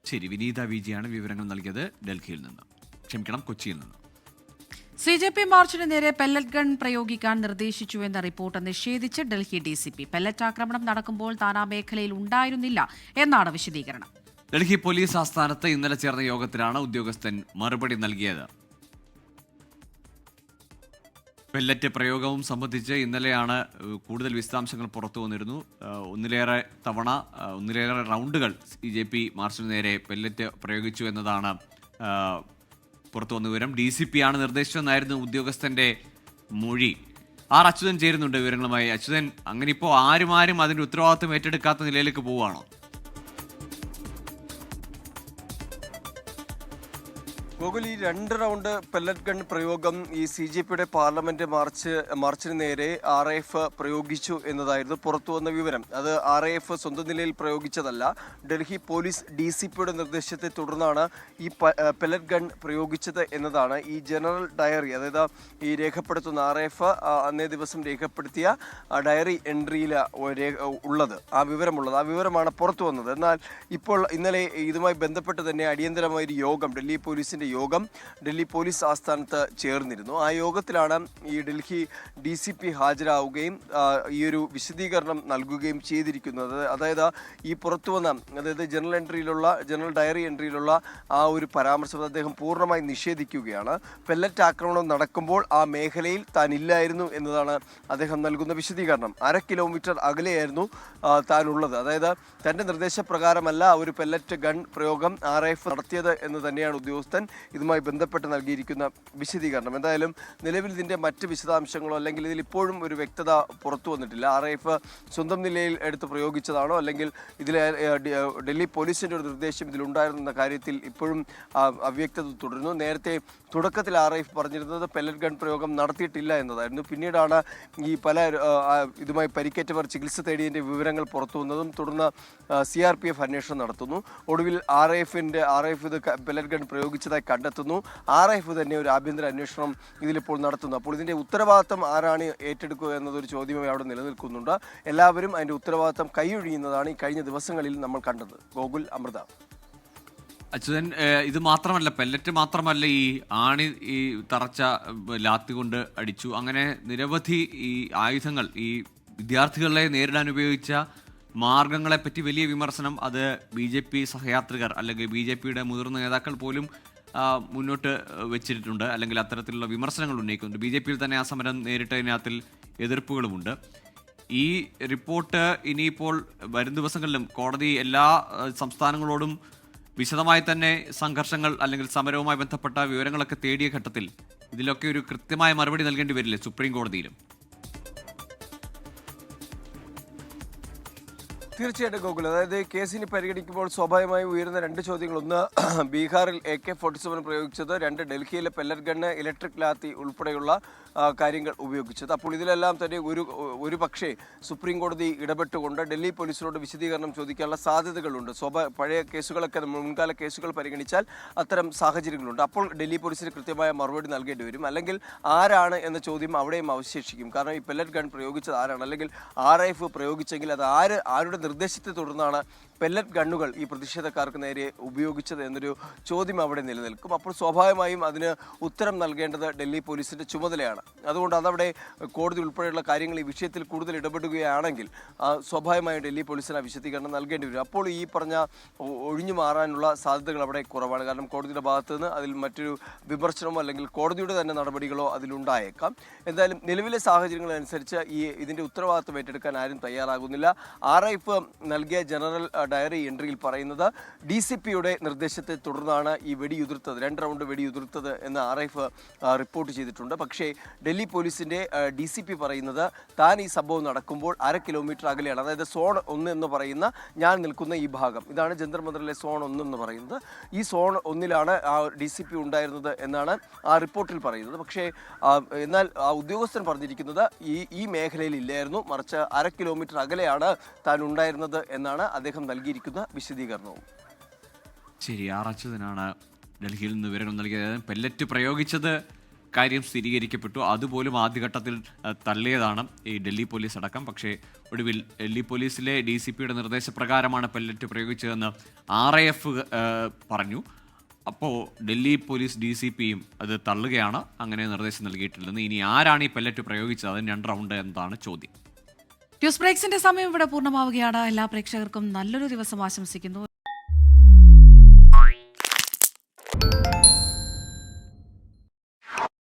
S2: ശരി, വിനീത വിജിയാണ് വിവരങ്ങൾ നൽകിയത് ഡൽഹിയിൽ നിന്ന്, കൊച്ചിയിൽ നിന്ന്.
S1: CJP മാർച്ചിന് നേരെ പെല്ലറ്റ് ഗൺ പ്രയോഗിക്കാൻ നിർദ്ദേശിച്ചുവെന്ന റിപ്പോർട്ട് നിഷേധിച്ച് ഡൽഹി DCP. പെല്ലറ്റ് ആക്രമണം നടക്കുമ്പോൾ താൻ ആ മേഖലയിൽ ഉണ്ടായിരുന്നില്ല എന്നാണ് വിശദീകരണം.
S2: ഡൽഹി പോലീസ് ആസ്ഥാനത്ത് ഇന്നലെ ചേർന്ന യോഗത്തിലാണ് ഉദ്യോഗസ്ഥൻ മറുപടി നൽകിയത്. പെല്ലറ്റ് പ്രയോഗവും സംബന്ധിച്ച് ഇന്നലെയാണ് കൂടുതൽ വിശദാംശങ്ങൾ പുറത്തു വന്നിരുന്നു. ഒന്നിലേറെ റൗണ്ടുകൾ CJP മാർച്ചിന് നേരെ പെല്ലറ്റ് പ്രയോഗിച്ചു എന്നതാണ് പുറത്തു വന്ന വിവരം. DCP ആണ് നിർദ്ദേശിച്ചതെന്നായിരുന്നു ഉദ്യോഗസ്ഥന്റെ മൊഴി. അച്യുതൻ ചേരുന്നുണ്ട് വിവരങ്ങളുമായി. അച്യുതൻ, അങ്ങനെ ഇപ്പോൾ ആരും അതിന്റെ ഉത്തരവാദിത്വം ഏറ്റെടുക്കാത്ത നിലയിലേക്ക് പോവുകയാണോ?
S3: ഗോകുൽ, ഈ 2 റൗണ്ട് പെല്ലറ്റ് ഗൺ പ്രയോഗം ഈ CJPയുടെ പാർലമെന്റ് മാർച്ചിന് നേരെ RAF പ്രയോഗിച്ചു എന്നതായിരുന്നു പുറത്തു വന്ന വിവരം. അത് RAF സ്വന്തം നിലയിൽ പ്രയോഗിച്ചതല്ല. ഡൽഹി പോലീസ് DCPയുടെ നിർദ്ദേശത്തെ തുടർന്നാണ് ഈ പെല്ലറ്റ് ഗൺ പ്രയോഗിച്ചത് എന്നതാണ് ഈ ജനറൽ ഡയറി, അതായത് ഈ രേഖപ്പെടുത്തുന്ന RAF അന്നേ ദിവസം രേഖപ്പെടുത്തിയ ഡയറി എൻട്രിയിൽ ഉള്ളത്, ആ വിവരമാണ് പുറത്തു വന്നത്. എന്നാൽ ഇപ്പോൾ ഇന്നലെ ഇതുമായി ബന്ധപ്പെട്ട് തന്നെ അടിയന്തരമായൊരു യോഗം, ഡൽഹി പോലീസ് ആസ്ഥാനത്ത് ചേർന്നിരുന്നു. ആ യോഗത്തിലാണ് ഈ ഡൽഹി DCP ഹാജരാവുകയും ഈ ഒരു വിശദീകരണം നൽകുകയും ചെയ്തിരിക്കുന്നത്. അതായത് ഈ പുറത്തു വന്ന, അതായത് ജനറൽ ഡയറി എൻട്രിയിലുള്ള ആ ഒരു പരാമർശം അദ്ദേഹം പൂർണ്ണമായി നിഷേധിക്കുകയാണ്. പെല്ലറ്റ് ആക്രമണം നടക്കുമ്പോൾ ആ മേഖലയിൽ താൻ ഇല്ലായിരുന്നു എന്നതാണ് അദ്ദേഹം നൽകുന്ന വിശദീകരണം. 1/2 കിലോമീറ്റർ അകലെയായിരുന്നു താനുള്ളത്. അതായത് തൻ്റെ നിർദ്ദേശപ്രകാരമല്ല ഒരു പെല്ലറ്റ് ഗൺ പ്രയോഗം RAF നടത്തിയത് എന്ന് തന്നെയാണ് ഉദ്യോഗസ്ഥൻ ഇതുമായി ബന്ധപ്പെട്ട് നൽകിയിരിക്കുന്ന വിശദീകരണം. എന്തായാലും നിലവിൽ ഇതിൻ്റെ മറ്റ് വിശദാംശങ്ങളോ അല്ലെങ്കിൽ ഇതിൽ ഇപ്പോഴും ഒരു വ്യക്തത പുറത്തു വന്നിട്ടില്ല. RAF സ്വന്തം നിലയിൽ എടുത്ത് പ്രയോഗിച്ചതാണോ അല്ലെങ്കിൽ ഇതിൽ ഡൽഹി പോലീസിൻ്റെ ഒരു നിർദ്ദേശം ഇതിലുണ്ടായിരുന്ന കാര്യത്തിൽ ഇപ്പോഴും അവ്യക്തത തുടരുന്നു. നേരത്തെ തുടക്കത്തിൽ RAF പറഞ്ഞിരുന്നത് പെല്ലറ്റ് ഗൺ പ്രയോഗം നടത്തിയിട്ടില്ല എന്നതായിരുന്നു. പിന്നീടാണ് ഈ പല ഇതുമായി പരിക്കേറ്റവർ ചികിത്സ തേടിയതിൻ്റെ വിവരങ്ങൾ പുറത്തു വന്നതും തുടർന്ന് CRPF അന്വേഷണം നടത്തുന്നു. ഒടുവിൽ RAF ഇത് പെല്ലറ്റ് ഗൺ പ്രയോഗിച്ചതായി കണ്ടെത്തുന്നു. RAF തന്നെ ഒരു ആഭ്യന്തര അന്വേഷണം ഇതിലിപ്പോൾ നടത്തുന്നു. അപ്പോൾ ഇതിൻ്റെ ഉത്തരവാദിത്തം ആരാണ് ഏറ്റെടുക്കുക എന്നതൊരു ചോദ്യമായി അവിടെ നിലനിൽക്കുന്നുണ്ട്. എല്ലാവരും അതിൻ്റെ ഉത്തരവാദിത്തം കൈയൊഴിയുന്നതാണ് ഈ കഴിഞ്ഞ ദിവസങ്ങളിൽ നമ്മൾ കണ്ടത്. ഗോകുൽ, അമൃത.
S2: അച്യുതൻ, ഇത് മാത്രമല്ല, പെല്ലറ്റ് മാത്രമല്ല, ഈ തറച്ച ലാത്തി കൊണ്ട് അടിച്ചു, അങ്ങനെ നിരവധി ഈ ആയുധങ്ങൾ ഈ വിദ്യാർത്ഥികളെ നേരിടാൻ ഉപയോഗിച്ച മാർഗങ്ങളെപ്പറ്റി വലിയ വിമർശനം അത് BJP സഹയാത്രികർ അല്ലെങ്കിൽ BJPയുടെ മുതിർന്ന നേതാക്കൾ പോലും മുന്നോട്ട് വെച്ചിട്ടുണ്ട്, അല്ലെങ്കിൽ അത്തരത്തിലുള്ള വിമർശനങ്ങൾ ഉന്നയിക്കുന്നുണ്ട്. BJPയിൽ തന്നെ ആ സമരം നേരിട്ടതിനകത്തിൽ എതിർപ്പുകളുമുണ്ട്. ഈ റിപ്പോർട്ട് ഇനിയിപ്പോൾ വരും ദിവസങ്ങളിലും കോടതി എല്ലാ സംസ്ഥാനങ്ങളോടും വിശദമായി തന്നെ സംഘർഷങ്ങൾ അല്ലെങ്കിൽ സമരവുമായി ബന്ധപ്പെട്ട വിവരങ്ങളൊക്കെ തേടിയ ഘട്ടത്തിൽ ഇതിലൊക്കെ ഒരു കൃത്യമായ മറുപടി നൽകേണ്ടി വരില്ലേ സുപ്രീം കോടതിയിലും?
S3: തീർച്ചയായിട്ടും ഗോകുൽ, അതായത് കേസിന് പരിഗണിക്കുമ്പോൾ സ്വാഭാവികമായും ഉയരുന്ന 2 ചോദ്യങ്ങൾ. ഒന്ന്, ബീഹാറിൽ AK-47 പ്രയോഗിച്ചത്, 2 ഡൽഹിയിലെ പെല്ലറ്റ് ഗണ്ണ്, ഇലക്ട്രിക് ലാത്തി ഉൾപ്പെടെയുള്ള കാര്യങ്ങൾ ഉപയോഗിച്ചത്. അപ്പോൾ ഇതിലെല്ലാം തന്നെ ഒരു പക്ഷേ സുപ്രീം കോടതി ഇടപെട്ടുകൊണ്ട് ഡൽഹി പോലീസിനോട് വിശദീകരണം ചോദിക്കാനുള്ള സാധ്യതകളുണ്ട്. പഴയ കേസുകളൊക്കെ, മുൻകാല കേസുകൾ പരിഗണിച്ചാൽ അത്തരം സാഹചര്യങ്ങളുണ്ട്. അപ്പോൾ ഡൽഹി പോലീസിന് കൃത്യമായ മറുപടി നൽകേണ്ടി വരും. അല്ലെങ്കിൽ ആരാണ് എന്ന ചോദ്യം അവിടെയും അവശേഷിക്കും. കാരണം ഈ പെല്ലറ്റ് ഗൺ പ്രയോഗിച്ചത് ആരാണ്, അല്ലെങ്കിൽ RAF പ്രയോഗിച്ചെങ്കിൽ അത് ആരുടെ നിർദ്ദേശത്തെ തുടർന്നാണ് പെല്ലറ്റ് ഗണ്ണുകൾ ഈ പ്രതിഷേധക്കാർക്ക് നേരെ ഉപയോഗിച്ചത് എന്നൊരു ചോദ്യം അവിടെ നിലനിൽക്കും. അപ്പോൾ സ്വാഭാവികമായും അതിന് ഉത്തരം നൽകേണ്ടത് ഡൽഹി പോലീസിൻ്റെ ചുമതലയാണ്. അതുകൊണ്ട് അതവിടെ കോടതി ഉൾപ്പെടെയുള്ള കാര്യങ്ങൾ ഈ വിഷയത്തിൽ കൂടുതൽ ഇടപെടുകയാണെങ്കിൽ സ്വാഭാവികമായും ഡൽഹി പോലീസിന് വിശദീകരണം നൽകേണ്ടി വരും. അപ്പോൾ ഈ പറഞ്ഞ ഒഴിഞ്ഞു മാറാനുള്ള സാധ്യതകൾ അവിടെ കുറവാണ്. കാരണം കോടതിയുടെ ഭാഗത്തു നിന്ന് അതിൽ മറ്റൊരു വിമർശനമോ അല്ലെങ്കിൽ കോടതിയുടെ തന്നെ നടപടികളോ അതിലുണ്ടായേക്കാം. എന്തായാലും നിലവിലെ സാഹചര്യങ്ങളനുസരിച്ച് ഇതിൻ്റെ ഉത്തരവാദിത്വം ഏറ്റെടുക്കാൻ ആരും തയ്യാറാകുന്നില്ല. RAF നൽകിയ ജനറൽ ഡയറി എൻട്രിയിൽ പറയുന്നത് DCPയുടെ നിർദ്ദേശത്തെ തുടർന്നാണ് ഈ വെടിയുതിർത്തത്, 2 റൗണ്ട് വെടിയുതിർത്തത് എന്ന് RIF റിപ്പോർട്ട് ചെയ്തിട്ടുണ്ട്. പക്ഷേ ഡൽഹി പോലീസിന്റെ DCP പറയുന്നത് താൻ ഈ സംഭവം നടക്കുമ്പോൾ 1/2 കിലോമീറ്റർ അകലെയാണ്, അതായത് സോൺ 1 എന്ന് പറയുന്ന ഞാൻ നിൽക്കുന്ന ഈ ഭാഗം, ഇതാണ് ജന്തർ മന്ദറിലെ സോൺ 1 എന്ന് പറയുന്നത്. ഈ സോൺ 1-ലാണ് ആ DCP ഉണ്ടായിരുന്നത് എന്നാണ് ആ റിപ്പോർട്ടിൽ പറയുന്നത്. പക്ഷേ എന്നാൽ ആ ഉദ്യോഗസ്ഥൻ പറഞ്ഞിരിക്കുന്നത് ഈ മേഖലയിൽ ഇല്ലായിരുന്നു, മറിച്ച് 1/2 കിലോമീറ്റർ അകലെയാണ് താൻ ഉണ്ടായിരുന്നത് എന്നാണ് അദ്ദേഹം നൽകിയിരിക്കുന്ന വിശദീകരണവും.
S2: ശരി, അച്യുതനാണ് ഡൽഹിയിൽ നിന്ന് വിവരങ്ങൾ നൽകിയത്. പെല്ലറ്റ് പ്രയോഗിച്ചത് കാര്യം സ്ഥിരീകരിക്കപ്പെട്ടു, അതുപോലും ആദ്യഘട്ടത്തിൽ തള്ളിയതാണ് ഈ ഡൽഹി പോലീസ് അടക്കം. പക്ഷേ ഒടുവിൽ ഡൽഹി പോലീസിലെ DCPയുടെ നിർദ്ദേശപ്രകാരമാണ് പെല്ലറ്റ് പ്രയോഗിച്ചതെന്ന് RIF പറഞ്ഞു. അപ്പോൾ ഡൽഹി പോലീസ് DCPയും അത് തള്ളുകയാണ്, അങ്ങനെ നിർദ്ദേശം നൽകിയിട്ടില്ലെന്ന്. ഇനി ആരാണ് ഈ പെല്ലറ്റ് പ്രയോഗിച്ചത്, അതിന് 2 റൗണ്ട് എന്നതാണ് ചോദ്യം.
S1: ന്യൂസ് ബ്രേക്സിന്റെ സമയം ഇവിടെ പൂർണ്ണമാവുകയാണ്. എല്ലാ പ്രേക്ഷകർക്കും നല്ലൊരു ദിവസം ആശംസിക്കുന്നു.